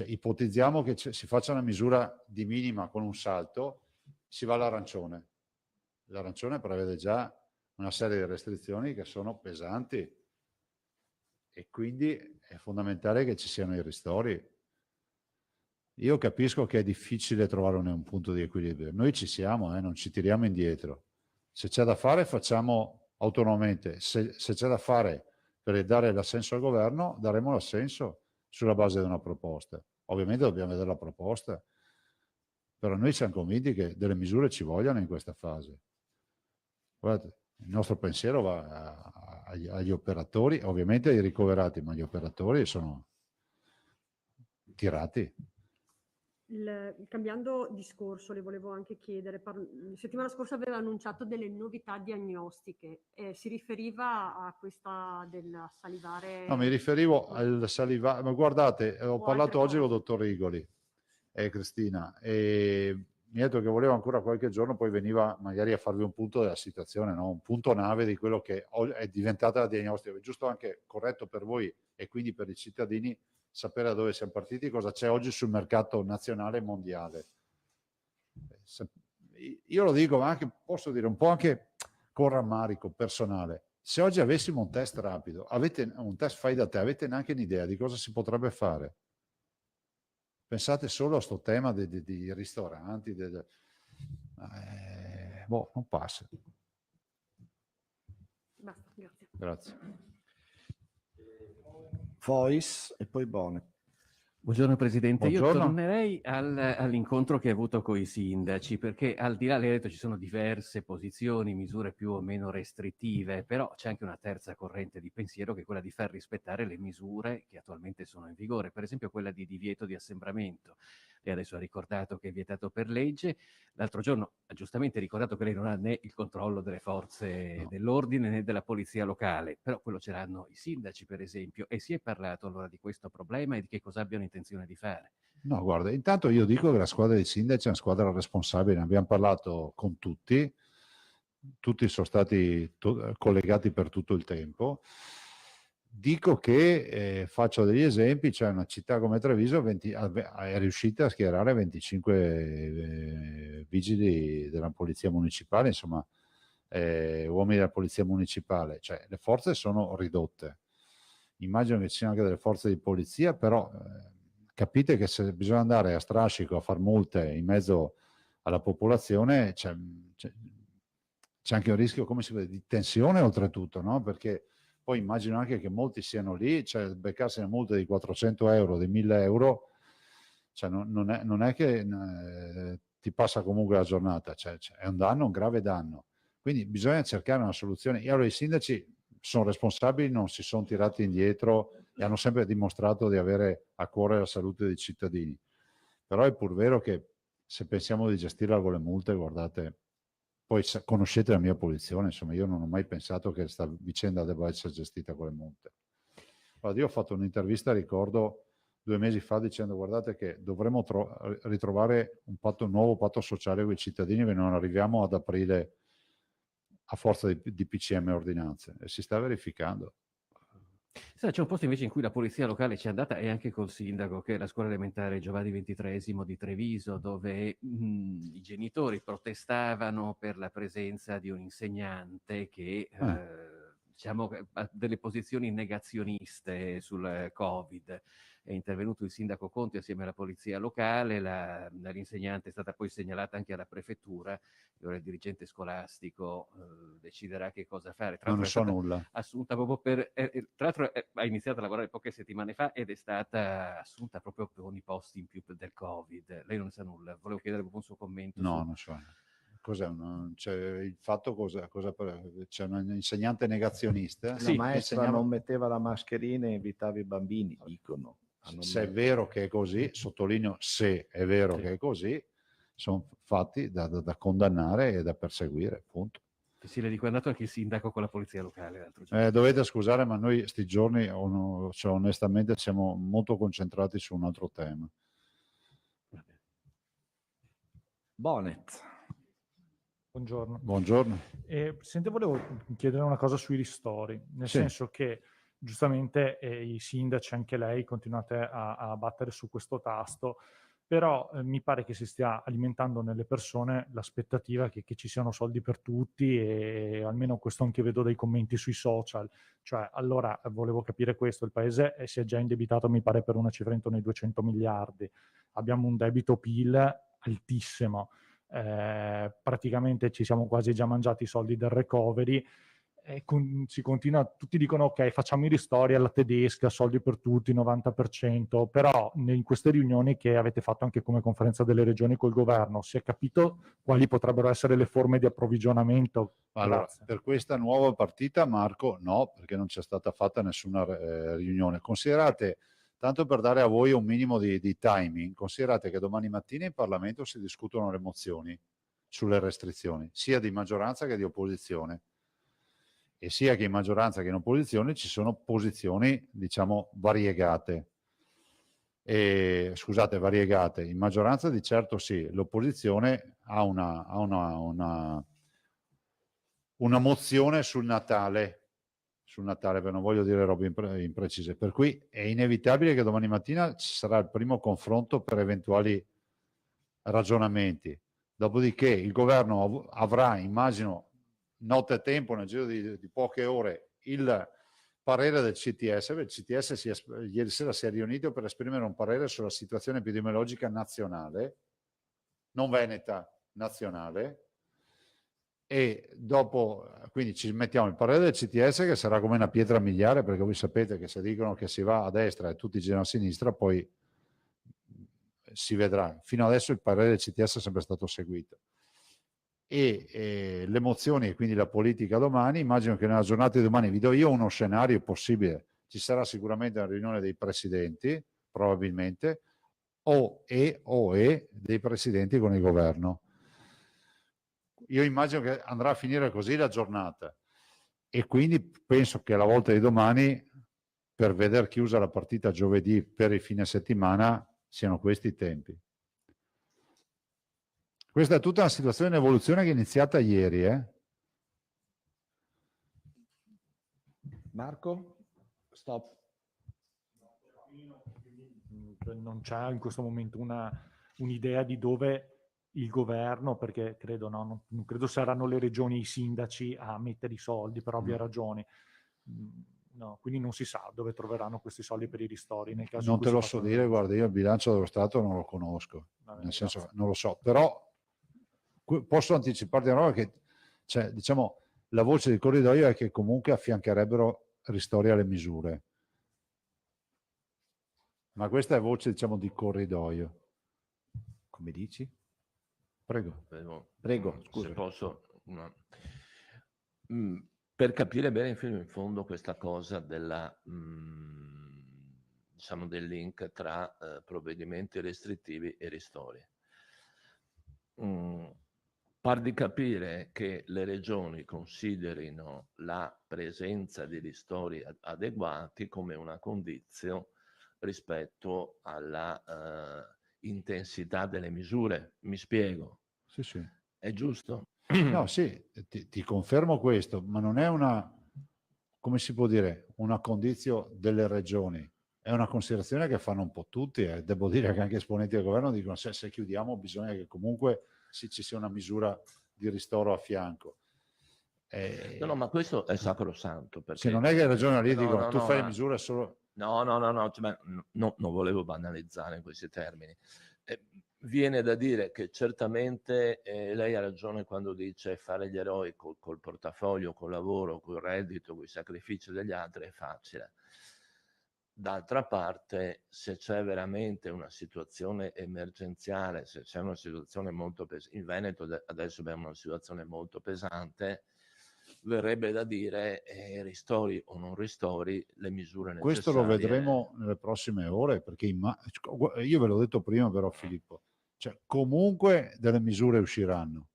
ipotizziamo che si faccia una misura di minima con un salto, si va all'arancione. L'arancione prevede già una serie di restrizioni che sono pesanti e quindi è fondamentale che ci siano i ristori. Io capisco che è difficile trovare un punto di equilibrio. Noi ci siamo, non ci tiriamo indietro. Se c'è da fare, facciamo autonomamente. Se c'è da fare per dare l'assenso al governo, daremo l'assenso sulla base di una proposta. Ovviamente dobbiamo vedere la proposta, però noi siamo convinti che delle misure ci vogliano in questa fase. Guardate, il nostro pensiero va agli operatori, ovviamente ai ricoverati, ma gli operatori sono tirati. Cambiando discorso, le volevo anche chiedere, la settimana scorsa aveva annunciato delle novità diagnostiche, si riferiva a questa del salivare? No, mi riferivo al salivare, ma guardate, ho parlato oggi con il dottor Rigoli e Cristina e mi ha detto che voleva ancora qualche giorno, poi veniva magari a farvi un punto della situazione, no? Un punto nave di quello che è diventata la diagnostica. È giusto anche corretto per voi e quindi per i cittadini sapere da dove siamo partiti, cosa c'è oggi sul mercato nazionale e mondiale. Io lo dico, ma anche, posso dire, un po' anche con rammarico personale. Se oggi avessimo un test rapido, un test fai da te, avete neanche un'idea di cosa si potrebbe fare? Pensate solo a sto tema dei ristoranti, non passa. Basta, grazie. Grazie. Fois e poi Bonet. Buongiorno Presidente, Buongiorno. Io tornerei all'incontro che ha avuto con i sindaci, perché al di là, lei ha detto, ci sono diverse posizioni, misure più o meno restrittive, però c'è anche una terza corrente di pensiero che è quella di far rispettare le misure che attualmente sono in vigore, per esempio quella di divieto di assembramento. Lei adesso ha ricordato che è vietato per legge, l'altro giorno ha giustamente ricordato che lei non ha né il controllo delle forze dell'ordine né della polizia locale, però quello ce l'hanno i sindaci per esempio, e si è parlato allora di questo problema e di che cosa abbiano intenzione di fare. No, guarda, intanto io dico che la squadra dei sindaci è una squadra responsabile, ne abbiamo parlato con tutti sono stati collegati per tutto il tempo. Dico che, faccio degli esempi, c'è una città come Treviso è riuscita a schierare 25 vigili della polizia municipale, insomma, uomini della polizia municipale, cioè le forze sono ridotte. Immagino che ci siano anche delle forze di polizia, però capite che se bisogna andare a strascico a far multe in mezzo alla popolazione, c'è anche un rischio, come si vede, di tensione oltretutto, no? Perché poi immagino anche che molti siano lì, cioè beccarsi una multa di 400 euro, di 1000 euro, cioè non è che ti passa comunque la giornata, cioè, è un danno, un grave danno. Quindi bisogna cercare una soluzione. E allora i sindaci sono responsabili, non si sono tirati indietro e hanno sempre dimostrato di avere a cuore la salute dei cittadini. Però è pur vero che se pensiamo di gestirla con le multe, guardate, poi conoscete la mia posizione, insomma, io non ho mai pensato che questa vicenda debba essere gestita con le multe. Allora, io ho fatto un'intervista, ricordo, 2 mesi fa, dicendo guardate che dovremmo ritrovare un nuovo patto sociale con i cittadini, perché non arriviamo ad aprile a forza di PCM e ordinanze, e si sta verificando. Sai, c'è un posto invece in cui la polizia locale ci è andata, e anche col sindaco, che è la scuola elementare Giovanni XXIII di Treviso, dove i genitori protestavano per la presenza di un insegnante che diciamo, ha delle posizioni negazioniste sul Covid. È intervenuto il sindaco Conti assieme alla polizia locale, l'insegnante è stata poi segnalata anche alla prefettura, e ora il dirigente scolastico deciderà che cosa fare. Tra Non ne l'altro so nulla. assunta proprio per... tra l'altro ha iniziato a lavorare poche settimane fa ed è stata assunta proprio con i posti in più del Covid. Lei non ne sa nulla, volevo chiedere proprio un suo commento. No, non so. Cos'è? Cioè, il fatto c'è un insegnante negazionista? La Sì, maestra non metteva la mascherina e invitava i bambini, dicono. Se è vero che è così, sottolineo se è vero che è così, sono fatti da condannare e da perseguire, appunto. Sì, le dico, è andato anche il sindaco con la polizia locale l'altro giorno. Dovete scusare, ma noi sti giorni cioè, onestamente siamo molto concentrati su un altro tema. Bonnet. Buongiorno. Buongiorno. Presidente, volevo chiedere una cosa sui ristori, nel senso che giustamente i sindaci, anche lei, continuate a battere su questo tasto, però mi pare che si stia alimentando nelle persone l'aspettativa che ci siano soldi per tutti, e almeno questo anche vedo dai commenti sui social. Cioè, allora, volevo capire questo: il Paese si è già indebitato, mi pare, per una cifra intorno ai 200 miliardi, abbiamo un debito PIL altissimo, praticamente ci siamo quasi già mangiati i soldi del recovery, e si continua, tutti dicono ok, facciamo i ristori alla tedesca, soldi per tutti, 90%, però in queste riunioni che avete fatto anche come conferenza delle regioni col governo, si è capito quali potrebbero essere le forme di approvvigionamento? Allora, Grazie. per questa nuova partita, Marco, no, perché non c'è stata fatta nessuna riunione. Considerate, tanto per dare a voi un minimo di timing, considerate che domani mattina in Parlamento si discutono le mozioni sulle restrizioni, sia di maggioranza che di opposizione. E sia che in maggioranza che in opposizione ci sono posizioni, diciamo, variegate. Scusate, variegate. In maggioranza di certo sì, l'opposizione ha una mozione sul Natale, per non voglio dire robe imprecise, per cui è inevitabile che domani mattina ci sarà il primo confronto per eventuali ragionamenti. Dopodiché il governo avrà, immagino, nottetempo, nel giro di poche ore, il parere del CTS. Il CTS ieri sera si è riunito per esprimere un parere sulla situazione epidemiologica nazionale, non veneta, nazionale, e dopo quindi ci mettiamo il parere del CTS, che sarà come una pietra miliare, perché voi sapete che se dicono che si va a destra e tutti girano a sinistra, poi si vedrà. Fino adesso il parere del CTS è sempre stato seguito. E le mozioni e quindi la politica domani, immagino che nella giornata di domani vi do io uno scenario possibile. Ci sarà sicuramente una riunione dei presidenti, probabilmente, o dei presidenti con il governo. Io immagino che andrà a finire così la giornata, e quindi penso che alla volta di domani, per veder chiusa la partita giovedì per il fine settimana, siano questi i tempi. Questa è tutta una situazione in evoluzione che è iniziata ieri. Marco? Stop. Non c'è in questo momento un'idea di dove il governo, perché credo, non credo saranno le regioni e i sindaci a mettere i soldi per ovvie ragioni. No, quindi non si sa dove troveranno questi soldi per i ristori. Nel caso Non te lo so dire, guarda, io il bilancio dello Stato non lo conosco, nel senso non lo so, però posso anticiparti una roba che, cioè, diciamo, la voce del corridoio è che comunque affiancherebbero ristori alle misure. Ma questa è voce, diciamo, di corridoio. Come dici? Prego. Prego, Se scusa. posso, per capire bene fino in fondo questa cosa della, diciamo, del link tra provvedimenti restrittivi e ristori. Par di capire che le regioni considerino la presenza di ristori adeguati come una condizione rispetto alla intensità delle misure. Mi spiego. Sì, sì. È giusto? No, sì, ti confermo questo, ma non è una, come si può dire, una condizione delle regioni. È una considerazione che fanno un po' tutti, e devo dire che anche esponenti del governo dicono se chiudiamo bisogna che comunque ci sia una misura di ristoro a fianco. No, ma questo è sacrosanto. Perché, se non è che le regioni lì dicono tu fai ma... misure solo... No, cioè, non volevo banalizzare in questi termini. Viene da dire che certamente lei ha ragione quando dice fare gli eroi col portafoglio, col lavoro, col reddito, con i sacrifici degli altri è facile. D'altra parte, se c'è veramente una situazione emergenziale, se c'è una situazione molto pesante, in Veneto adesso abbiamo una situazione molto pesante, verrebbe da dire ristori o non ristori le misure necessarie. Questo lo vedremo nelle prossime ore, perché io ve l'ho detto prima però Filippo, cioè comunque delle misure usciranno,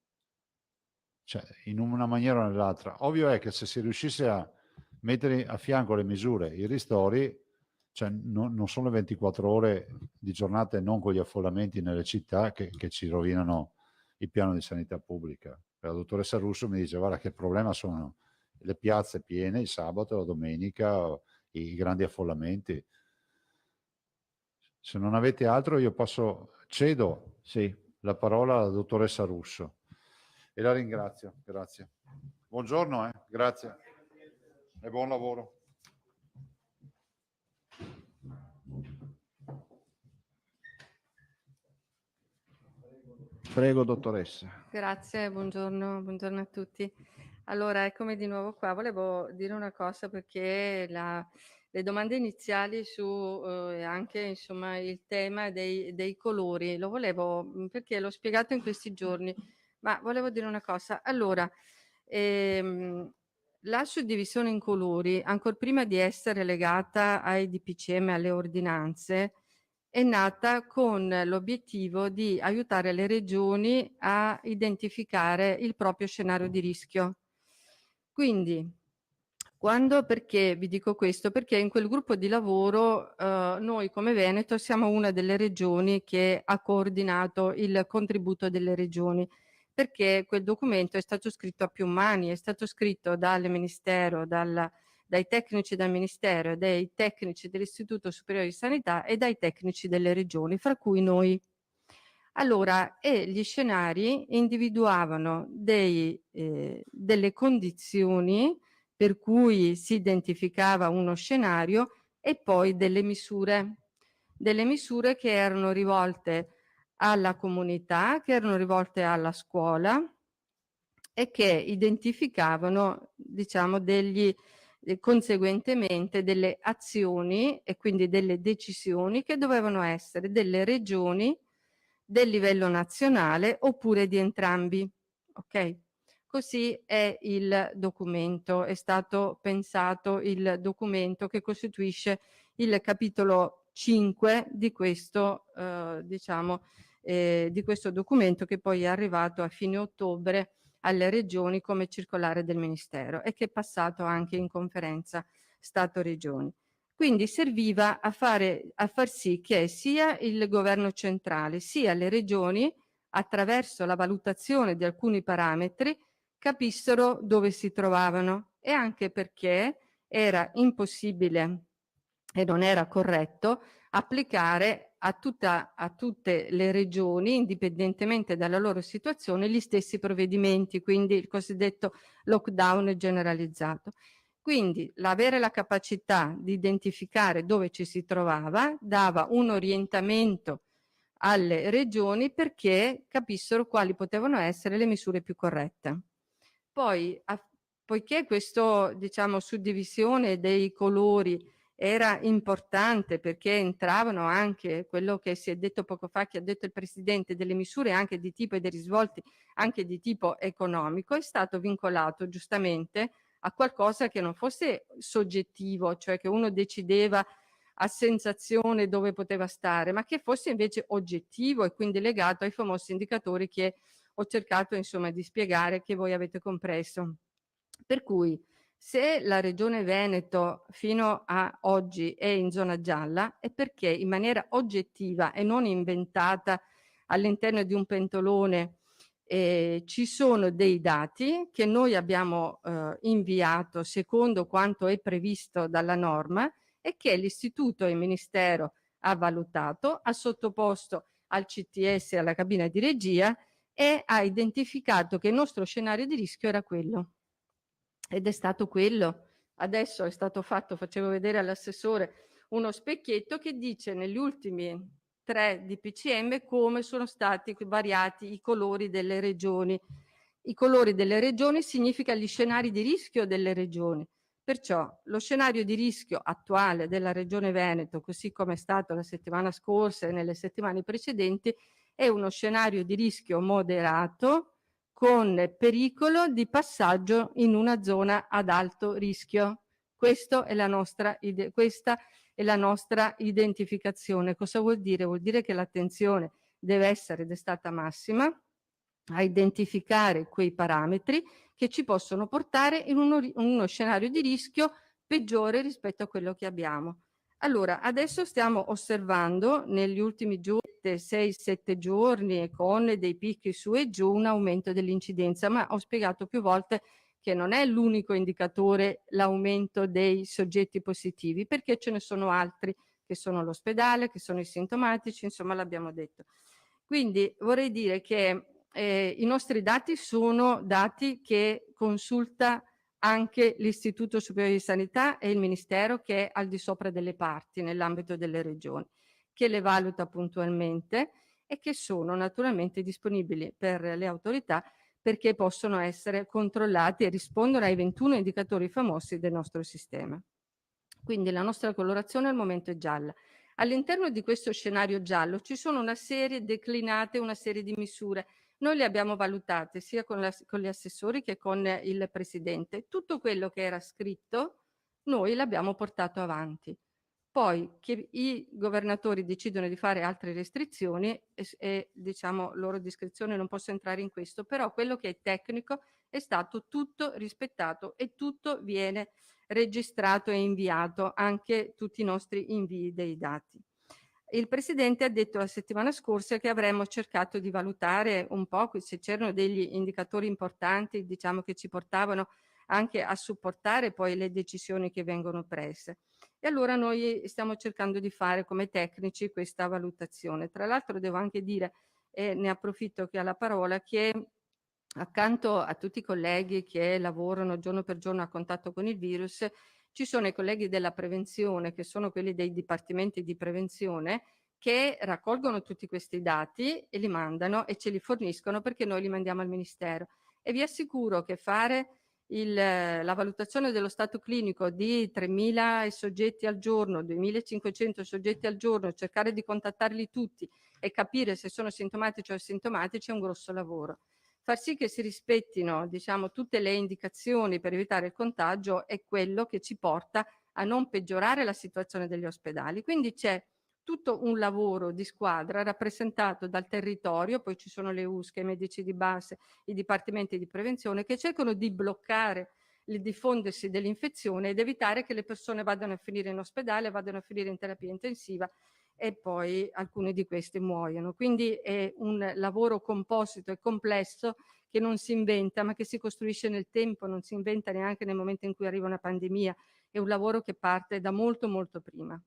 cioè in una maniera o nell'altra. Ovvio è che se si riuscisse a mettere a fianco le misure, i ristori, cioè non sono le 24 ore di giornate non con gli affollamenti nelle città che ci rovinano il piano di sanità pubblica. La dottoressa Russo mi dice guarda che il problema sono le piazze piene il sabato, la domenica, i grandi affollamenti. Se non avete altro io cedo la parola alla dottoressa Russo e la ringrazio. Grazie. Buongiorno, grazie e buon lavoro. Prego, dottoressa. Grazie, buongiorno a tutti. Allora, eccomi di nuovo qua. Volevo dire una cosa perché le domande iniziali su anche insomma il tema dei colori lo volevo perché l'ho spiegato in questi giorni, ma volevo dire una cosa. Allora, la suddivisione in colori, ancor prima di essere legata ai DPCM, alle ordinanze, è nata con l'obiettivo di aiutare le regioni a identificare il proprio scenario di rischio. Quindi, perché vi dico questo? Perché in quel gruppo di lavoro noi come Veneto siamo una delle regioni che ha coordinato il contributo delle regioni, perché quel documento è stato scritto a più mani, è stato scritto dal Ministero, dai tecnici del Ministero e dai tecnici dell'Istituto Superiore di Sanità e dai tecnici delle regioni, fra cui noi. Allora, gli scenari individuavano delle condizioni per cui si identificava uno scenario e poi delle misure che erano rivolte alla comunità, che erano rivolte alla scuola e che identificavano, diciamo, conseguentemente delle azioni e quindi delle decisioni che dovevano essere delle regioni, del livello nazionale oppure di entrambi. Ok? Così è il documento, è stato pensato il documento che costituisce il capitolo 5 di questo, di questo documento che poi è arrivato a fine ottobre alle regioni come circolare del Ministero e che è passato anche in conferenza Stato-Regioni. Quindi serviva a far sì che sia il governo centrale sia le regioni, attraverso la valutazione di alcuni parametri, capissero dove si trovavano e anche perché era impossibile e non era corretto applicare a tutte le regioni, indipendentemente dalla loro situazione, gli stessi provvedimenti, quindi il cosiddetto lockdown generalizzato. Quindi l'avere la capacità di identificare dove ci si trovava dava un orientamento alle regioni perché capissero quali potevano essere le misure più corrette. Poi, poiché questa, diciamo, suddivisione dei colori era importante perché entravano anche quello che si è detto poco fa, che ha detto il Presidente, delle misure anche di tipo e dei risvolti anche di tipo economico, è stato vincolato giustamente a qualcosa che non fosse soggettivo, cioè che uno decideva a sensazione dove poteva stare, ma che fosse invece oggettivo e quindi legato ai famosi indicatori che ho cercato insomma di spiegare, che voi avete compreso. Per cui se la Regione Veneto fino a oggi è in zona gialla è perché in maniera oggettiva e non inventata all'interno di un pentolone ci sono dei dati che noi abbiamo inviato secondo quanto è previsto dalla norma e che l'Istituto e il Ministero ha valutato, ha sottoposto al CTS e alla cabina di regia e ha identificato che il nostro scenario di rischio era quello. Ed è stato quello. Adesso è stato fatto, facevo vedere all'assessore uno specchietto che dice negli ultimi 3 DPCM come sono stati variati i colori delle regioni. I colori delle regioni significa gli scenari di rischio delle regioni. Perciò lo scenario di rischio attuale della Regione Veneto, così come è stato la settimana scorsa e nelle settimane precedenti, è uno scenario di rischio moderato con pericolo di passaggio in una zona ad alto rischio. Questa è la nostra identificazione. Cosa vuol dire? Vuol dire che l'attenzione deve essere ed è stata massima a identificare quei parametri che ci possono portare in uno scenario di rischio peggiore rispetto a quello che abbiamo. Allora, adesso stiamo osservando negli ultimi giorni, 6-7 giorni, con dei picchi su e giù, un aumento dell'incidenza, ma ho spiegato più volte che non è l'unico indicatore l'aumento dei soggetti positivi, perché ce ne sono altri che sono all'ospedale, che sono i sintomatici, insomma l'abbiamo detto. Quindi vorrei dire che i nostri dati sono dati che consulta anche l'Istituto Superiore di Sanità e il Ministero, che è al di sopra delle parti nell'ambito delle regioni, che le valuta puntualmente e che sono naturalmente disponibili per le autorità perché possono essere controllati e rispondono ai 21 indicatori famosi del nostro sistema. Quindi la nostra colorazione al momento è gialla. All'interno di questo scenario giallo ci sono una serie declinate, una serie di misure. Noi le abbiamo valutate sia con gli assessori che con il Presidente. Tutto quello che era scritto noi l'abbiamo portato avanti. Poi che i governatori decidono di fare altre restrizioni e diciamo loro discrezione, non posso entrare in questo, però quello che è tecnico è stato tutto rispettato e tutto viene registrato e inviato, anche tutti i nostri invii dei dati. Il Presidente ha detto la settimana scorsa che avremmo cercato di valutare un po' se c'erano degli indicatori importanti, diciamo, che ci portavano anche a supportare poi le decisioni che vengono prese. E allora noi stiamo cercando di fare come tecnici questa valutazione. Tra l'altro devo anche dire, e ne approfitto che ha la parola, che accanto a tutti i colleghi che lavorano giorno per giorno a contatto con il virus, ci sono i colleghi della prevenzione, che sono quelli dei dipartimenti di prevenzione, che raccolgono tutti questi dati e li mandano e ce li forniscono perché noi li mandiamo al Ministero. E vi assicuro che fare la valutazione dello stato clinico di 3.000 soggetti al giorno, 2.500 soggetti al giorno, cercare di contattarli tutti e capire se sono sintomatici o asintomatici è un grosso lavoro. Far sì che si rispettino, diciamo, tutte le indicazioni per evitare il contagio è quello che ci porta a non peggiorare la situazione degli ospedali. Quindi c'è tutto un lavoro di squadra rappresentato dal territorio, poi ci sono le USCA, i medici di base, i dipartimenti di prevenzione che cercano di bloccare il diffondersi dell'infezione ed evitare che le persone vadano a finire in ospedale, vadano a finire in terapia intensiva e poi alcuni di questi muoiono. Quindi è un lavoro composito e complesso che non si inventa, ma che si costruisce nel tempo, non si inventa neanche nel momento in cui arriva una pandemia, è un lavoro che parte da molto molto prima.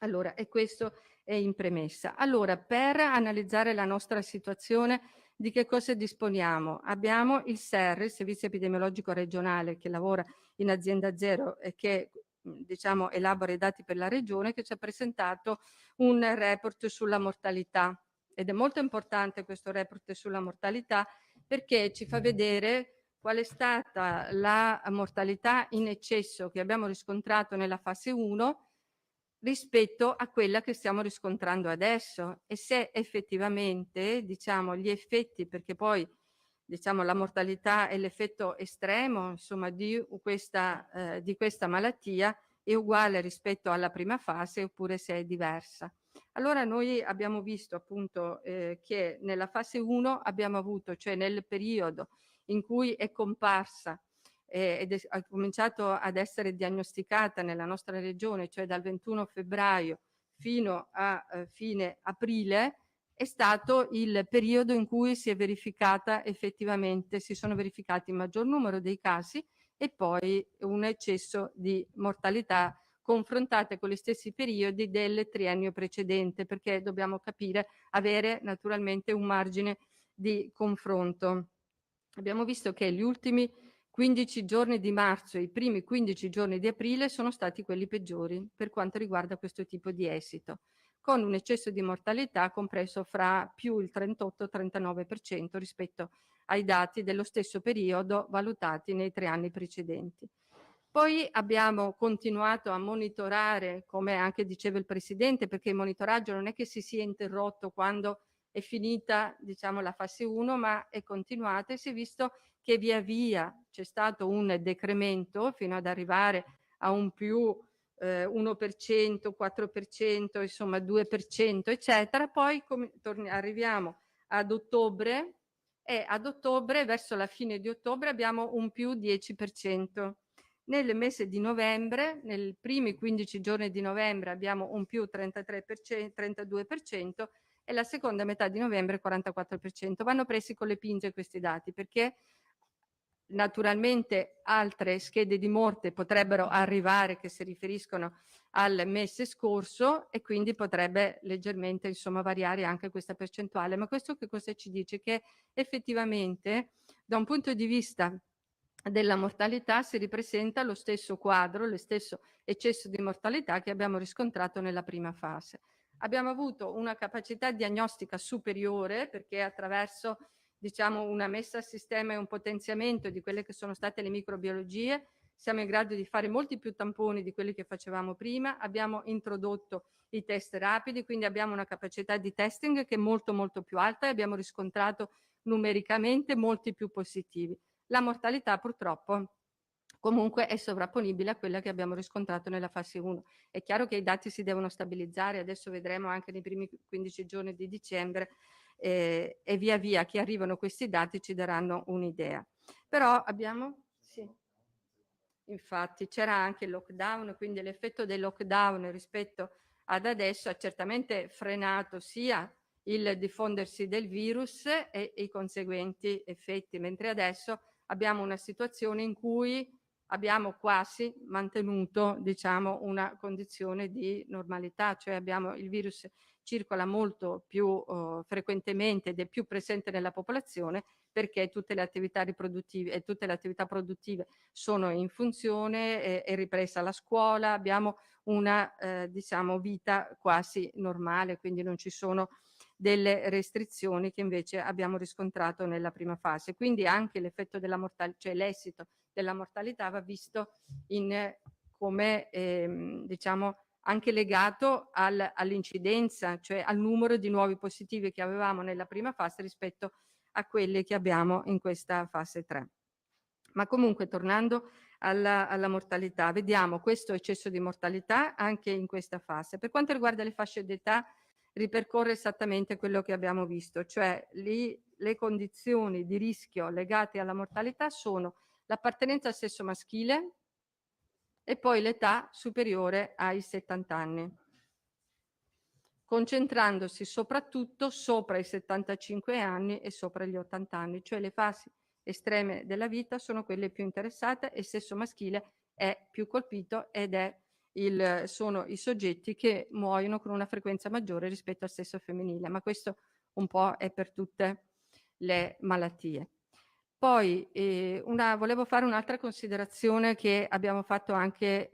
Allora, e questo è in premessa. Allora, per analizzare la nostra situazione, di che cosa disponiamo? Abbiamo il SERRI, il Servizio Epidemiologico Regionale, che lavora in azienda zero e che diciamo, elabora i dati per la regione, che ci ha presentato un report sulla mortalità. Ed è molto importante questo report sulla mortalità perché ci fa vedere qual è stata la mortalità in eccesso che abbiamo riscontrato nella fase 1 rispetto a quella che stiamo riscontrando adesso e se effettivamente, diciamo, gli effetti, perché poi diciamo la mortalità è l'effetto estremo, insomma, di questa malattia è uguale rispetto alla prima fase oppure se è diversa. Allora noi abbiamo visto appunto che nella fase 1 abbiamo avuto, cioè nel periodo in cui è comparsa ha cominciato ad essere diagnosticata nella nostra regione, cioè dal 21 febbraio fino a fine aprile, è stato il periodo in cui si sono verificati il maggior numero dei casi e poi un eccesso di mortalità confrontate con gli stessi periodi del triennio precedente, perché dobbiamo avere naturalmente un margine di confronto. Abbiamo visto che gli ultimi 15 giorni di marzo e i primi 15 giorni di aprile sono stati quelli peggiori per quanto riguarda questo tipo di esito, con un eccesso di mortalità compreso fra più il 38-39% rispetto ai dati dello stesso periodo valutati nei 3 anni precedenti. Poi abbiamo continuato a monitorare, come anche diceva il Presidente, perché il monitoraggio non è che si sia interrotto quando è finita, diciamo, la fase 1, ma è continuata e si è visto che via via c'è stato un decremento fino ad arrivare a un più 1%, 4%, insomma 2%, eccetera. Poi arriviamo ad ottobre e ad ottobre, verso la fine di ottobre, abbiamo un più 10%. Nel mese di novembre, nei primi 15 giorni di novembre, abbiamo un più 33%, 32% e la seconda metà di novembre 44%. Vanno presi con le pinze questi dati perché naturalmente altre schede di morte potrebbero arrivare che si riferiscono al mese scorso e quindi potrebbe leggermente insomma variare anche questa percentuale. Ma questo che cosa ci dice? Che effettivamente da un punto di vista della mortalità si ripresenta lo stesso quadro, lo stesso eccesso di mortalità che abbiamo riscontrato nella prima fase. Abbiamo avuto una capacità diagnostica superiore perché attraverso diciamo una messa a sistema e un potenziamento di quelle che sono state le microbiologie siamo in grado di fare molti più tamponi di quelli che facevamo prima, abbiamo introdotto i test rapidi, quindi abbiamo una capacità di testing che è molto molto più alta e abbiamo riscontrato numericamente molti più positivi. La mortalità purtroppo comunque è sovrapponibile a quella che abbiamo riscontrato nella fase 1. È chiaro che i dati si devono stabilizzare, adesso vedremo anche nei primi 15 giorni di dicembre e via via che arrivano questi dati ci daranno un'idea. Però abbiamo... Sì. Infatti c'era anche il lockdown, quindi l'effetto del lockdown rispetto ad adesso ha certamente frenato sia il diffondersi del virus e i conseguenti effetti, mentre adesso abbiamo una situazione in cui abbiamo quasi mantenuto, diciamo, una condizione di normalità, cioè il virus circola molto più frequentemente ed è più presente nella popolazione perché tutte le attività riproduttive e tutte le attività produttive sono in funzione, è ripresa la scuola, abbiamo una diciamo vita quasi normale, quindi non ci sono delle restrizioni che invece abbiamo riscontrato nella prima fase. Quindi anche l'effetto della mortalità, cioè l'esito della mortalità va visto come diciamo anche legato all'incidenza, cioè al numero di nuovi positivi che avevamo nella prima fase rispetto a quelli che abbiamo in questa fase 3. Ma comunque tornando alla mortalità, vediamo questo eccesso di mortalità anche in questa fase. Per quanto riguarda le fasce d'età, ripercorre esattamente quello che abbiamo visto, cioè le condizioni di rischio legate alla mortalità sono l'appartenenza al sesso maschile e poi l'età superiore ai 70 anni, concentrandosi soprattutto sopra i 75 anni e sopra gli 80 anni, cioè le fasi estreme della vita sono quelle più interessate e il sesso maschile è più colpito ed sono i soggetti che muoiono con una frequenza maggiore rispetto al sesso femminile, ma questo un po' è per tutte le malattie. Poi volevo fare un'altra considerazione che abbiamo fatto anche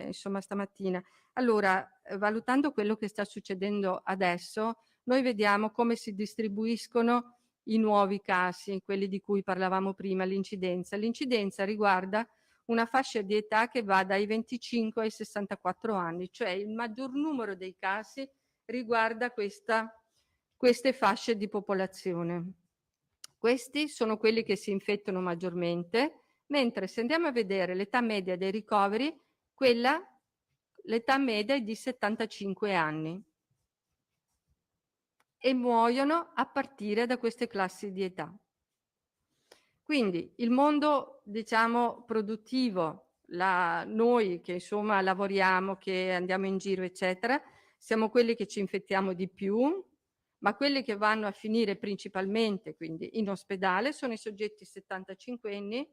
insomma stamattina. Allora, valutando quello che sta succedendo adesso, noi vediamo come si distribuiscono i nuovi casi, quelli di cui parlavamo prima, l'incidenza. L'incidenza riguarda una fascia di età che va dai 25 ai 64 anni, cioè il maggior numero dei casi riguarda queste fasce di popolazione. Questi sono quelli che si infettano maggiormente, mentre se andiamo a vedere l'età media dei ricoveri, l'età media è di 75 anni e muoiono a partire da queste classi di età. Quindi il mondo, diciamo, produttivo, noi che insomma lavoriamo, che andiamo in giro, eccetera, siamo quelli che ci infettiamo di più, ma quelli che vanno a finire principalmente, quindi in ospedale, sono i soggetti 75enni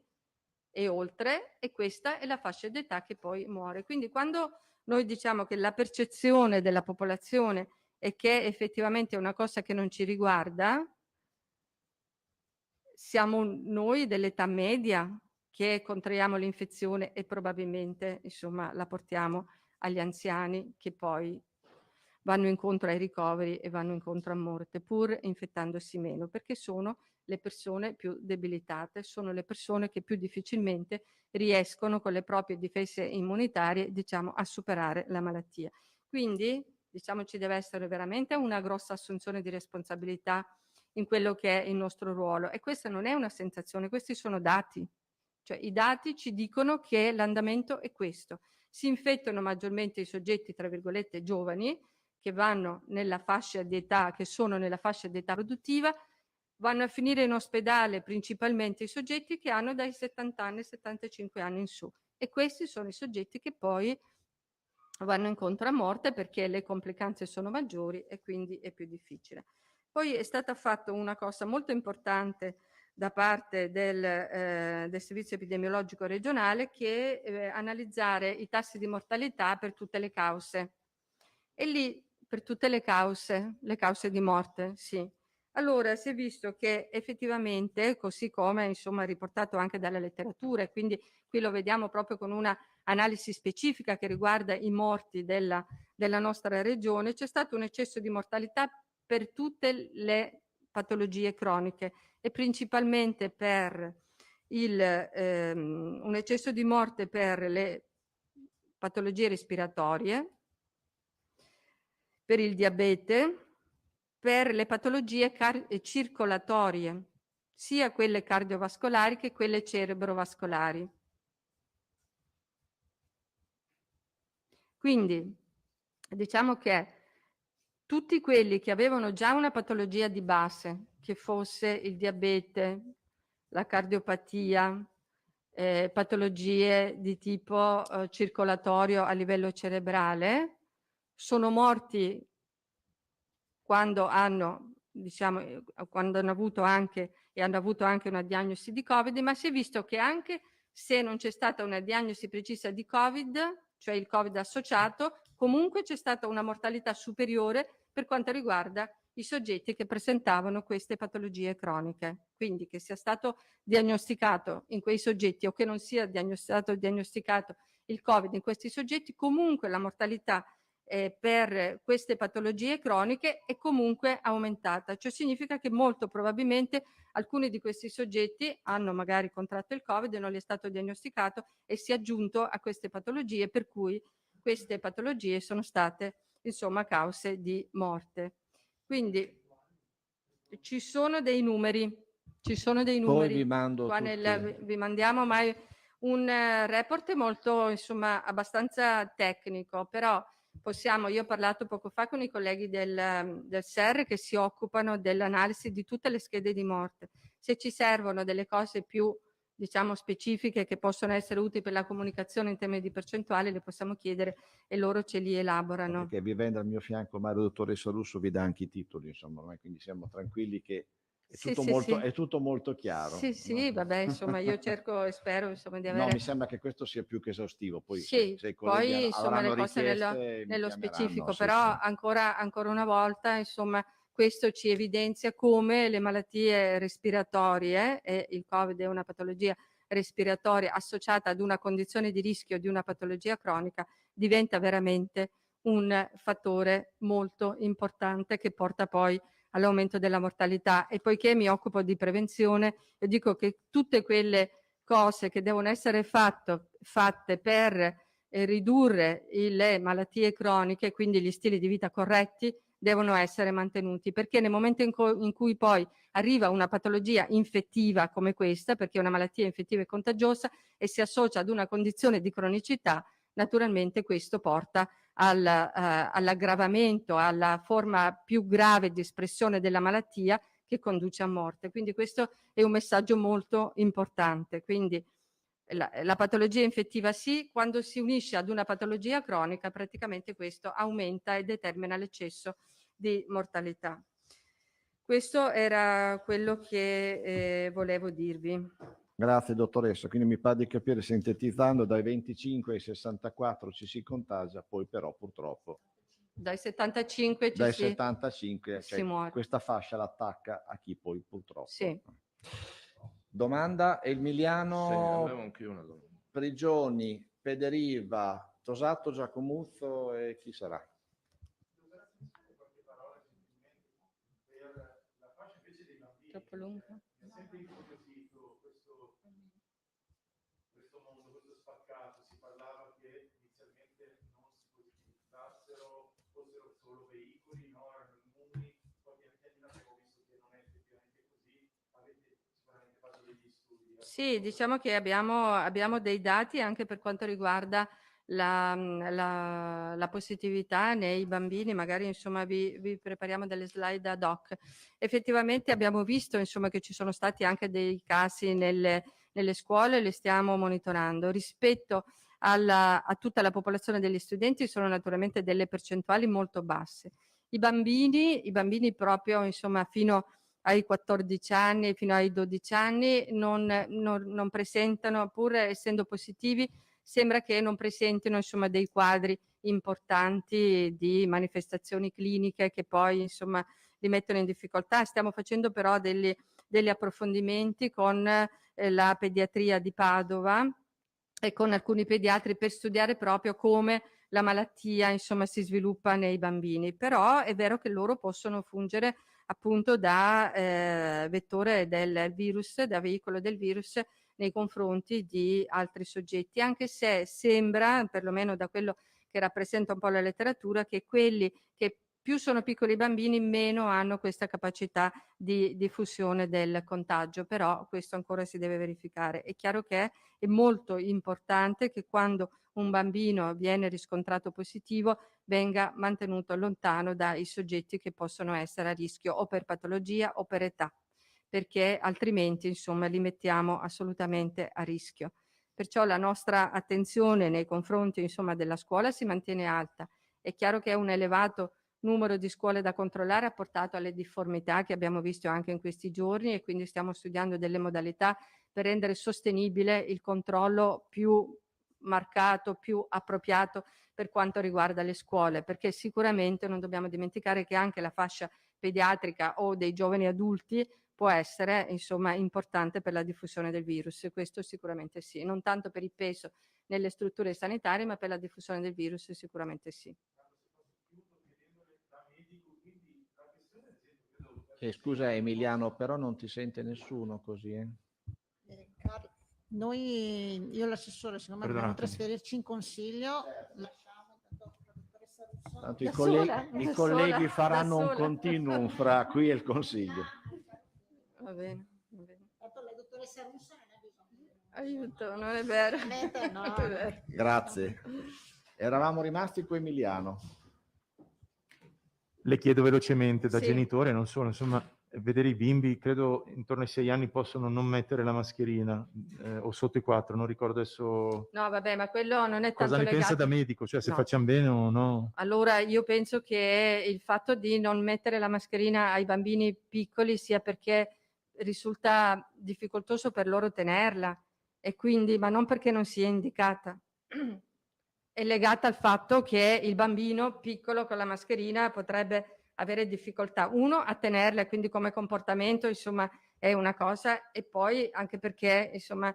e oltre, e questa è la fascia d'età che poi muore. Quindi quando noi diciamo che la percezione della popolazione è che effettivamente è una cosa che non ci riguarda, siamo noi dell'età media che contraiamo l'infezione e probabilmente, insomma, la portiamo agli anziani che poi vanno incontro ai ricoveri e vanno incontro a morte, pur infettandosi meno, perché sono le persone più debilitate, sono le persone che più difficilmente riescono con le proprie difese immunitarie, diciamo, a superare la malattia. Quindi, diciamo, ci deve essere veramente una grossa assunzione di responsabilità in quello che è il nostro ruolo. E questa non è una sensazione, questi sono dati. Cioè i dati ci dicono che l'andamento è questo. Si infettano maggiormente i soggetti, tra virgolette, giovani, che vanno nella fascia di età, che sono nella fascia di età produttiva, vanno a finire in ospedale principalmente i soggetti che hanno dai 70 anni ai 75 anni in su. E questi sono i soggetti che poi vanno incontro a morte perché le complicanze sono maggiori e quindi è più difficile. Poi è stata fatta una cosa molto importante da parte del servizio epidemiologico regionale, che è analizzare i tassi di mortalità per tutte le cause. E lì, per tutte le cause di morte, sì. Allora si è visto che effettivamente, così come insomma riportato anche dalla letteratura, e quindi qui lo vediamo proprio con una analisi specifica che riguarda i morti della nostra regione, c'è stato un eccesso di mortalità per tutte le patologie croniche e principalmente per un eccesso di morte per le patologie respiratorie, per il diabete, per le patologie circolatorie, sia quelle cardiovascolari che quelle cerebrovascolari. Quindi diciamo che tutti quelli che avevano già una patologia di base, che fosse il diabete, la cardiopatia, patologie di tipo circolatorio a livello cerebrale, sono morti quando hanno, diciamo, quando hanno avuto anche una diagnosi di Covid, ma si è visto che anche se non c'è stata una diagnosi precisa di Covid, cioè il Covid associato, comunque c'è stata una mortalità superiore per quanto riguarda i soggetti che presentavano queste patologie croniche. Quindi che sia stato diagnosticato in quei soggetti o che non sia diagnosticato il Covid in questi soggetti, comunque la mortalità per queste patologie croniche è comunque aumentata. Ciò significa che molto probabilmente alcuni di questi soggetti hanno magari contratto il Covid e non gli è stato diagnosticato e si è aggiunto a queste patologie, per cui queste patologie sono state insomma cause di morte. Quindi ci sono dei numeri. Poi vi mando qua vi mandiamo mai un report molto, insomma, abbastanza tecnico, però io ho parlato poco fa con i colleghi del SER che si occupano dell'analisi di tutte le schede di morte. Se ci servono delle cose più, diciamo, specifiche che possono essere utili per la comunicazione in termini di percentuali, le possiamo chiedere e loro ce li elaborano. Perché vivendo al mio fianco Mario Dottoressa Russo vi dà anche i titoli, insomma, quindi siamo tranquilli che è tutto molto chiaro. Sì, vabbè, insomma, io cerco e spero insomma, di avere... No, mi sembra che questo sia più che esaustivo. Poi sì, se i colleghi poi insomma le cose richieste, nello specifico, sì, però sì. ancora una volta, insomma, questo ci evidenzia come le malattie respiratorie, e il Covid è una patologia respiratoria associata ad una condizione di rischio di una patologia cronica, diventa veramente un fattore molto importante che porta poi all'aumento della mortalità. E poiché mi occupo di prevenzione, io dico che tutte quelle cose che devono essere fatte per ridurre le malattie croniche, quindi gli stili di vita corretti, devono essere mantenuti, perché nel momento in cui poi arriva una patologia infettiva come questa, perché è una malattia infettiva e contagiosa e si associa ad una condizione di cronicità, naturalmente questo porta all'aggravamento, alla forma più grave di espressione della malattia che conduce a morte. Quindi questo è un messaggio molto importante. Quindi la patologia infettiva sì, quando si unisce ad una patologia cronica praticamente questo aumenta e determina l'eccesso di mortalità. Questo era quello che volevo dirvi. Grazie dottoressa, quindi mi pare di capire, sintetizzando, dai 25 ai 64 ci si contagia, poi però purtroppo Dai 75 dai 75 si muore. questa fascia l'attacca a chi poi purtroppo. Sì. Domanda Sì, Emiliano avevo anch'io una domanda. Prigioni, Pederiva, Tosato, Giacomuzzo e chi sarà? Troppo lungo. Questo mondo, questo spaccato, si parlava che inizialmente non si positivizzassero, fossero solo veicoli, no? Erano immuni, poi pian pianino abbiamo visto che non è effettivamente così, avete sicuramente fatto degli studi. Sì, diciamo che abbiamo dei dati anche per quanto riguarda la positività nei bambini, magari insomma vi prepariamo delle slide ad hoc. Effettivamente abbiamo visto insomma che ci sono stati anche dei casi nelle scuole, li stiamo monitorando. Rispetto a tutta la popolazione degli studenti sono naturalmente delle percentuali molto basse. I bambini proprio insomma fino ai 14 anni, fino ai 12 anni, non presentano, pur essendo positivi, sembra che non presentino insomma dei quadri importanti di manifestazioni cliniche che poi insomma li mettono in difficoltà. Stiamo facendo però degli approfondimenti con la pediatria di Padova e con alcuni pediatri per studiare proprio come la malattia insomma si sviluppa nei bambini. Però è vero che loro possono fungere appunto da vettore del virus, da veicolo del virus nei confronti di altri soggetti, anche se sembra, perlomeno da quello che rappresenta un po' la letteratura, che quelli che più sono piccoli i bambini, meno hanno questa capacità di diffusione del contagio, però questo ancora si deve verificare. È chiaro che è molto importante che quando un bambino viene riscontrato positivo venga mantenuto lontano dai soggetti che possono essere a rischio o per patologia o per età, perché altrimenti insomma li mettiamo assolutamente a rischio. Perciò la nostra attenzione nei confronti insomma della scuola si mantiene alta. È chiaro che un elevato numero di scuole da controllare ha portato alle difformità che abbiamo visto anche in questi giorni e quindi stiamo studiando delle modalità per rendere sostenibile il controllo più marcato, più appropriato per quanto riguarda le scuole, perché sicuramente non dobbiamo dimenticare che anche la fascia pediatrica o dei giovani adulti può essere insomma importante per la diffusione del virus, questo sicuramente sì, non tanto per il peso nelle strutture sanitarie, ma per la diffusione del virus sicuramente sì. Scusa Emiliano, però non ti sente nessuno così, io e l'assessore, secondo me dobbiamo trasferirci in consiglio. Tanto i colleghi faranno un continuum fra qui e il consiglio. Va bene, va bene. La dottoressa Russo non ha bisogno. Aiuto, non è vero. No. È vero. Grazie. Eravamo rimasti con Emiliano. Le chiedo velocemente da Sì. genitore, non solo, insomma, vedere i bimbi, credo intorno ai 6 anni possono non mettere la mascherina o sotto i 4, non ricordo adesso. No, vabbè, ma quello non è tanto Cosa ne pensa legato. da medico? Cioè se No. facciamo bene o no? Allora, io penso che il fatto di non mettere la mascherina ai bambini piccoli sia perché risulta difficoltoso per loro tenerla e quindi, ma non perché non sia indicata. È legata al fatto che il bambino piccolo con la mascherina potrebbe avere difficoltà, uno, a tenerle, quindi come comportamento, insomma, è una cosa, e poi anche perché, insomma,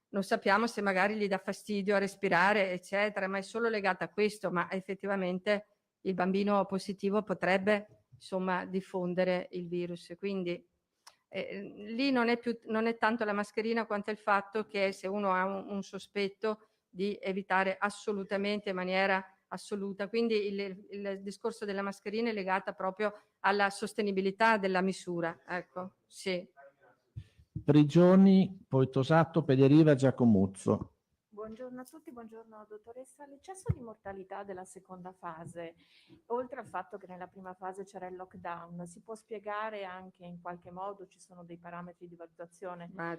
non sappiamo se magari gli dà fastidio a respirare, eccetera, ma è solo legata a questo, ma effettivamente il bambino positivo potrebbe, insomma, diffondere il virus. Quindi lì non è tanto la mascherina quanto il fatto che se uno ha un sospetto di evitare assolutamente in maniera assoluta. Quindi il discorso della mascherina è legata proprio alla sostenibilità della misura. Ecco, sì. Prigioni, poi Tosato, Pederiva, Giacomuzzo. Buongiorno a tutti, buongiorno dottoressa. L'eccesso di mortalità della seconda fase, oltre al fatto che nella prima fase c'era il lockdown, si può spiegare anche in qualche modo, ci sono dei parametri di valutazione? Ma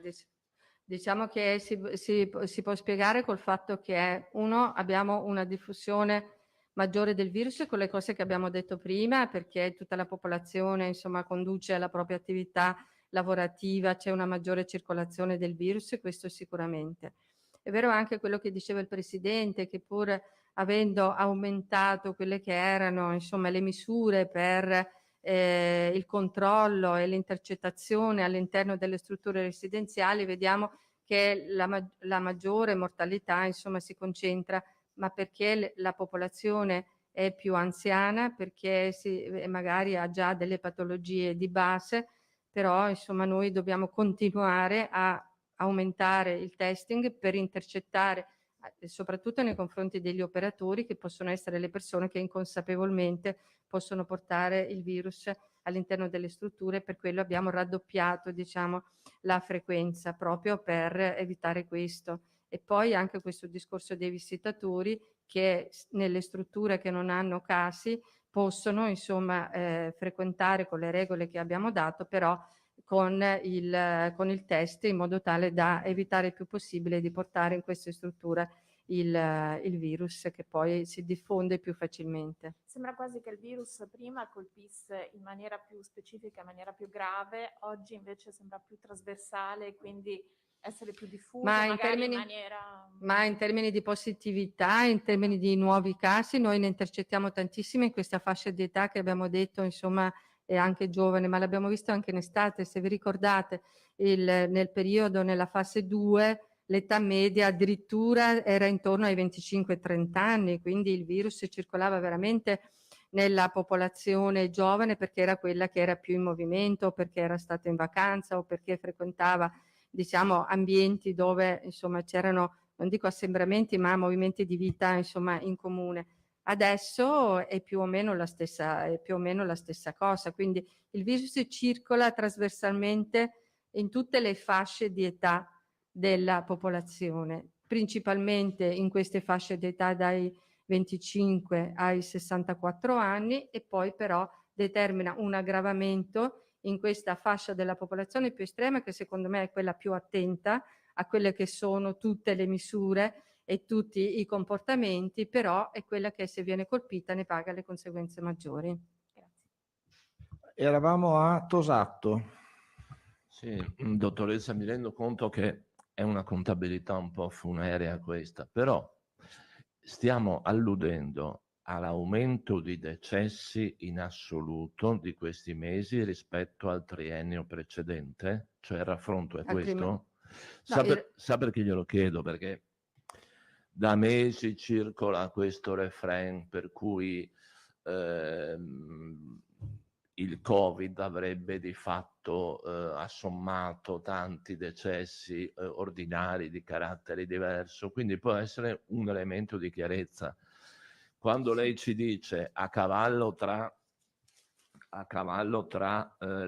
diciamo che si può spiegare col fatto che, uno, abbiamo una diffusione maggiore del virus, con le cose che abbiamo detto prima, perché tutta la popolazione, insomma, conduce alla propria attività lavorativa, c'è una maggiore circolazione del virus, questo sicuramente. È vero anche quello che diceva il Presidente, che pur avendo aumentato quelle che erano, insomma, le misure per il controllo e l'intercettazione all'interno delle strutture residenziali, vediamo che la maggiore mortalità, insomma, si concentra, ma perché la popolazione è più anziana, perché magari ha già delle patologie di base, però insomma noi dobbiamo continuare a aumentare il testing per intercettare, soprattutto nei confronti degli operatori, che possono essere le persone che inconsapevolmente possono portare il virus all'interno delle strutture. Per quello abbiamo raddoppiato, diciamo, la frequenza, proprio per evitare questo. E poi anche questo discorso dei visitatori, che nelle strutture che non hanno casi possono, insomma, frequentare con le regole che abbiamo dato, però con il test, in modo tale da evitare il più possibile di portare in queste strutture il virus, che poi si diffonde più facilmente. Sembra quasi che il virus prima colpisse in maniera più specifica, in maniera più grave, oggi invece sembra più trasversale, quindi essere più diffuso, Ma in termini di positività, in termini di nuovi casi, noi ne intercettiamo tantissimi in questa fascia di età che abbiamo detto, insomma, è anche giovane, ma l'abbiamo visto anche in estate. Se vi ricordate, nel periodo, nella fase 2, l'età media addirittura era intorno ai 25-30 anni, quindi il virus circolava veramente nella popolazione giovane, perché era quella che era più in movimento, perché era stata in vacanza o perché frequentava, diciamo, ambienti dove, insomma, c'erano, non dico assembramenti, ma movimenti di vita, insomma, in comune. Adesso è più o meno la stessa cosa, quindi il virus circola trasversalmente in tutte le fasce di età della popolazione, principalmente in queste fasce di età dai 25 ai 64 anni, e poi però determina un aggravamento in questa fascia della popolazione più estrema, che secondo me è quella più attenta a quelle che sono tutte le misure e tutti i comportamenti, però è quella che, se viene colpita, ne paga le conseguenze maggiori. Grazie. Eravamo a Tosato. Sì, dottoressa, mi rendo conto che è una contabilità un po' funerea questa, però stiamo alludendo all'aumento di decessi in assoluto di questi mesi rispetto al triennio precedente? Cioè il raffronto è questo? Sa perché glielo chiedo? Perché da mesi circola questo refrain per cui il Covid avrebbe di fatto assommato tanti decessi ordinari di carattere diverso, quindi può essere un elemento di chiarezza. Quando lei ci dice a cavallo tra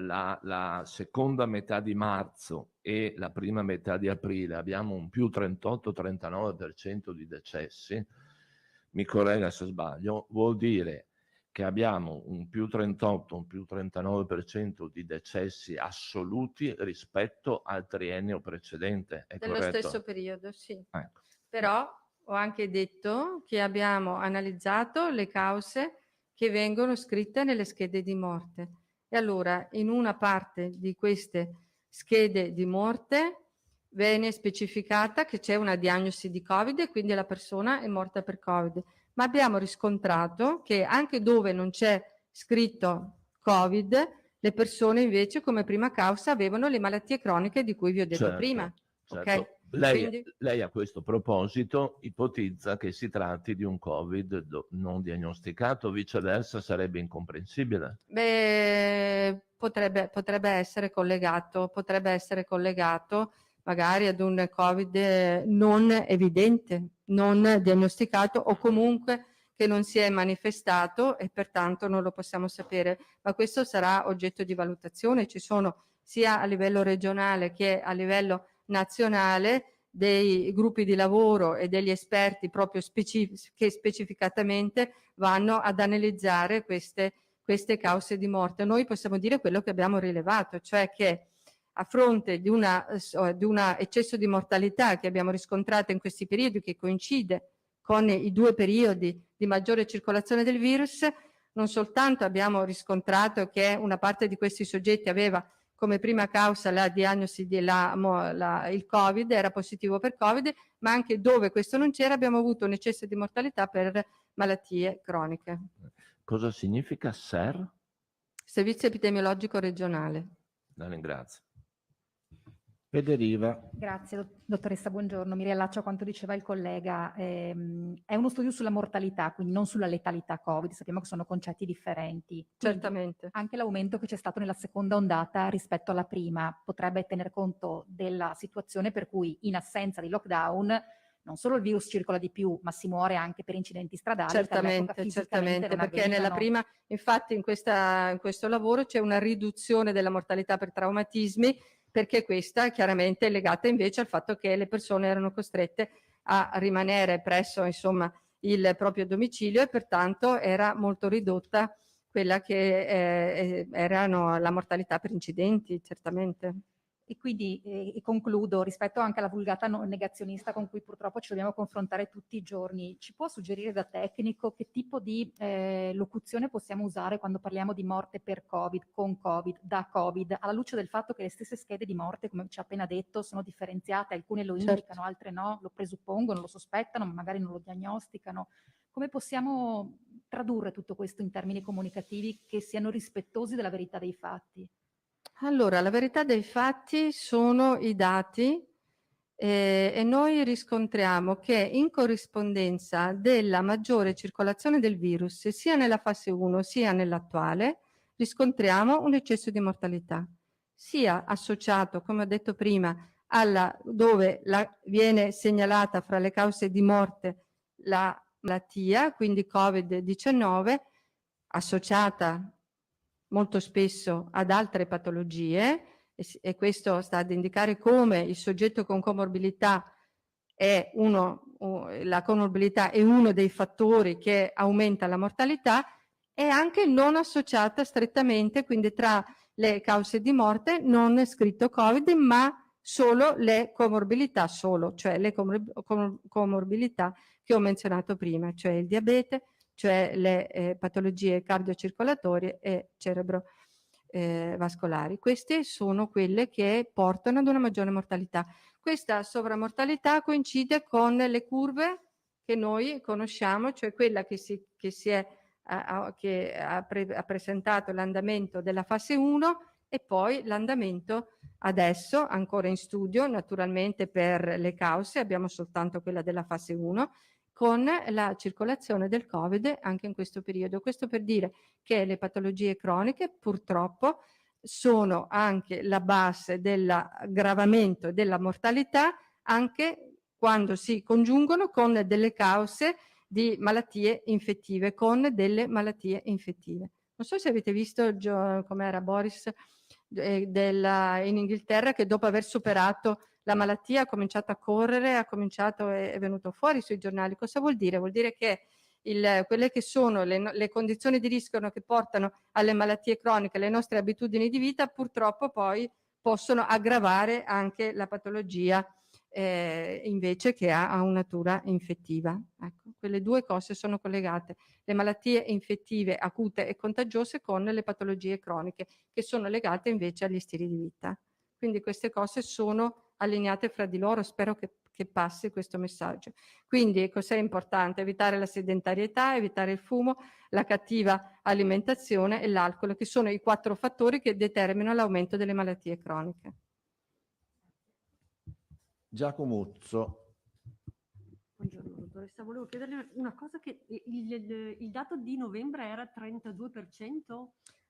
la seconda metà di marzo e la prima metà di aprile abbiamo un più 38-39% di decessi, mi corregga se sbaglio, vuol dire che abbiamo un più 38, un più 39% di decessi assoluti rispetto al triennio precedente. È dello corretto? stesso periodo, sì. Ecco. Però ho anche detto che abbiamo analizzato le cause che vengono scritte nelle schede di morte. E allora, in una parte di queste schede di morte viene specificata che c'è una diagnosi di Covid e quindi la persona è morta per Covid. Ma abbiamo riscontrato che anche dove non c'è scritto Covid, le persone invece come prima causa avevano le malattie croniche di cui vi ho detto Certo, prima. certo. Ok? Quindi- Lei a questo proposito ipotizza che si tratti di un Covid non diagnosticato, viceversa sarebbe incomprensibile. Beh, potrebbe essere collegato magari ad un Covid non evidente, non diagnosticato o comunque che non si è manifestato e pertanto non lo possiamo sapere, ma questo sarà oggetto di valutazione. Ci sono sia a livello regionale che a livello nazionale dei gruppi di lavoro e degli esperti proprio che specificatamente vanno ad analizzare queste cause di morte. Noi possiamo dire quello che abbiamo rilevato, cioè che a fronte di un eccesso di mortalità che abbiamo riscontrato in questi periodi, che coincide con i 2 periodi di maggiore circolazione del virus, non soltanto abbiamo riscontrato che una parte di questi soggetti aveva come prima causa la diagnosi il Covid, era positivo per Covid, ma anche dove questo non c'era abbiamo avuto un eccesso di mortalità per malattie croniche. Cosa significa SER? Servizio epidemiologico regionale. La ringrazio. Federiva. Grazie, dottoressa, buongiorno. Mi riallaccio a quanto diceva il collega. È uno studio sulla mortalità, quindi non sulla letalità Covid. Sappiamo che sono concetti differenti. Quindi Certamente. anche l'aumento che c'è stato nella seconda ondata rispetto alla prima potrebbe tener conto della situazione per cui in assenza di lockdown non solo il virus circola di più, ma si muore anche per incidenti stradali. Certamente, perché nella prima, infatti in questo lavoro c'è una riduzione della mortalità per traumatismi, perché questa chiaramente è legata invece al fatto che le persone erano costrette a rimanere presso il proprio domicilio e pertanto era molto ridotta quella che erano la mortalità per incidenti, certamente. E quindi, e concludo, rispetto anche alla vulgata negazionista con cui purtroppo ci dobbiamo confrontare tutti i giorni, ci può suggerire da tecnico che tipo di locuzione possiamo usare quando parliamo di morte per Covid, con Covid, da Covid, alla luce del fatto che le stesse schede di morte, come ci ha appena detto, sono differenziate, alcune lo indicano, altre no, lo presuppongono, lo sospettano, ma magari non lo diagnosticano. Come possiamo tradurre tutto questo in termini comunicativi che siano rispettosi della verità dei fatti? Allora, la verità dei fatti sono i dati e noi riscontriamo che in corrispondenza della maggiore circolazione del virus sia nella fase 1 sia nell'attuale riscontriamo un eccesso di mortalità, sia associato, come ho detto prima, dove viene segnalata fra le cause di morte la malattia, quindi Covid-19, associata molto spesso ad altre patologie e questo sta ad indicare come il soggetto con comorbilità la comorbilità è uno dei fattori che aumenta la mortalità e anche non associata strettamente, quindi tra le cause di morte non è scritto Covid, ma solo le comorbilità, cioè le comorbidità che ho menzionato prima, cioè il diabete, cioè le patologie cardiocircolatorie e cerebrovascolari. Queste sono quelle che portano ad una maggiore mortalità. Questa sovramortalità coincide con le curve che noi conosciamo, cioè quella che ha presentato l'andamento della fase 1 e poi l'andamento adesso, ancora in studio, naturalmente per le cause, abbiamo soltanto quella della fase 1, con la circolazione del Covid anche in questo periodo. Questo per dire che le patologie croniche purtroppo sono anche la base dell'aggravamento e della mortalità anche quando si congiungono con delle cause di malattie infettive, con delle malattie infettive. Non so se avete visto com'era Boris in Inghilterra, che dopo aver superato la malattia ha cominciato a correre, è venuto fuori sui giornali. Cosa vuol dire? Vuol dire che quelle che sono le condizioni di rischio che portano alle malattie croniche, le nostre abitudini di vita, purtroppo poi possono aggravare anche la patologia invece che ha una natura infettiva. Ecco, quelle due cose sono collegate, le malattie infettive acute e contagiose con le patologie croniche, che sono legate invece agli stili di vita. Quindi queste cose sono allineate fra di loro, spero che che passi questo messaggio. Quindi cos'è importante? Evitare la sedentarietà, evitare il fumo, la cattiva alimentazione e l'alcol, che sono i 4 fattori che determinano l'aumento delle malattie croniche. Giacomuzzo. Buongiorno dottoressa, volevo chiederle una cosa, che il dato di novembre era 32%?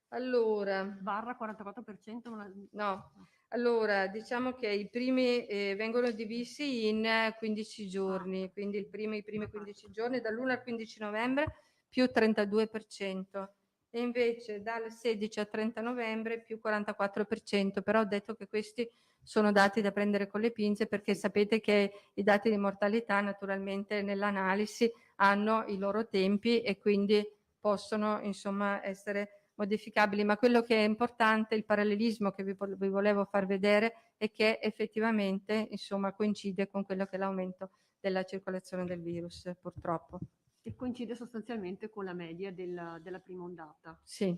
Allora, barra 44%? no, allora diciamo che i primi vengono divisi in 15 giorni, quindi i primi 15 giorni dall'1 al 15 novembre più 32%, e invece dal 16 al 30 novembre più 44%, però ho detto che questi sono dati da prendere con le pinze, perché sapete che i dati di mortalità naturalmente nell'analisi hanno i loro tempi e quindi possono insomma essere modificabili, ma quello che è importante, il parallelismo che vi volevo far vedere, è che effettivamente insomma coincide con quello che è l'aumento della circolazione del virus, purtroppo. E coincide sostanzialmente con la media della prima ondata. Sì.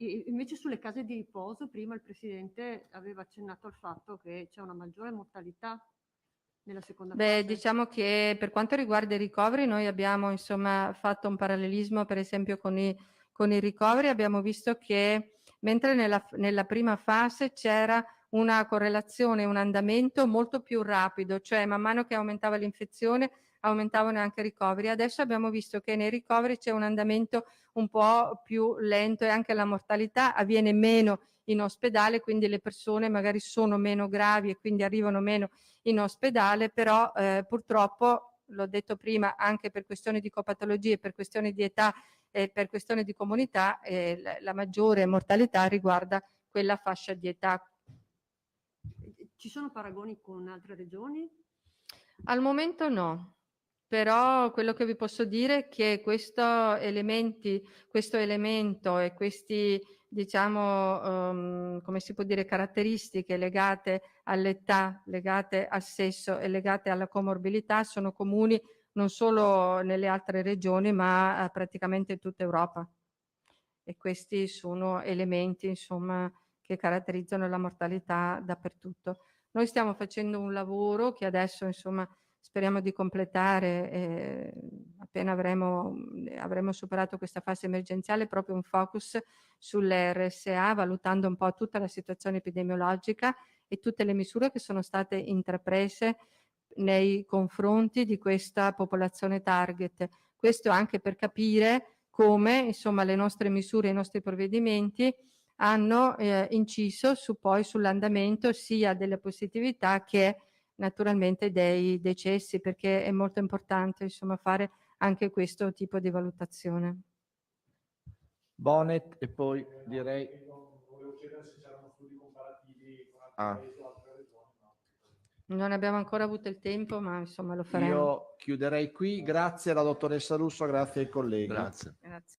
E invece sulle case di riposo, prima il Presidente aveva accennato al fatto che c'è una maggiore mortalità nella seconda fase. Diciamo che per quanto riguarda i ricoveri, noi abbiamo insomma fatto un parallelismo per esempio con i ricoveri, abbiamo visto che mentre nella prima fase c'era una correlazione, un andamento molto più rapido, cioè man mano che aumentava l'infezione aumentavano anche i ricoveri. Adesso abbiamo visto che nei ricoveri c'è un andamento un po' più lento e anche la mortalità avviene meno in ospedale, quindi le persone magari sono meno gravi e quindi arrivano meno in ospedale, però purtroppo, l'ho detto prima, anche per questioni di copatologie, per questioni di età e per questioni di comunità, la maggiore mortalità riguarda quella fascia di età. Ci sono paragoni con altre regioni? Al momento no, però quello che vi posso dire è che questo elemento e questi diciamo come si può dire, caratteristiche legate all'età, legate al sesso e legate alla comorbilità sono comuni non solo nelle altre regioni ma praticamente in tutta Europa, e questi sono elementi insomma che caratterizzano la mortalità dappertutto. Noi stiamo facendo un lavoro che adesso insomma speriamo di completare appena avremo superato questa fase emergenziale, proprio un focus sulle RSA, valutando un po' tutta la situazione epidemiologica e tutte le misure che sono state intraprese nei confronti di questa popolazione target. Questo anche per capire come insomma le nostre misure, i nostri provvedimenti hanno inciso sull'andamento sia delle positività che naturalmente dei decessi, perché è molto importante insomma fare anche questo tipo di valutazione. Bonet e poi direi... Volevo chiedere se c'erano studi comparativi con Ah. altri paesi o altre regioni. Non abbiamo ancora avuto il tempo, ma insomma lo faremo. Io chiuderei qui. Grazie alla dottoressa Russo, grazie ai colleghi. Grazie. Grazie.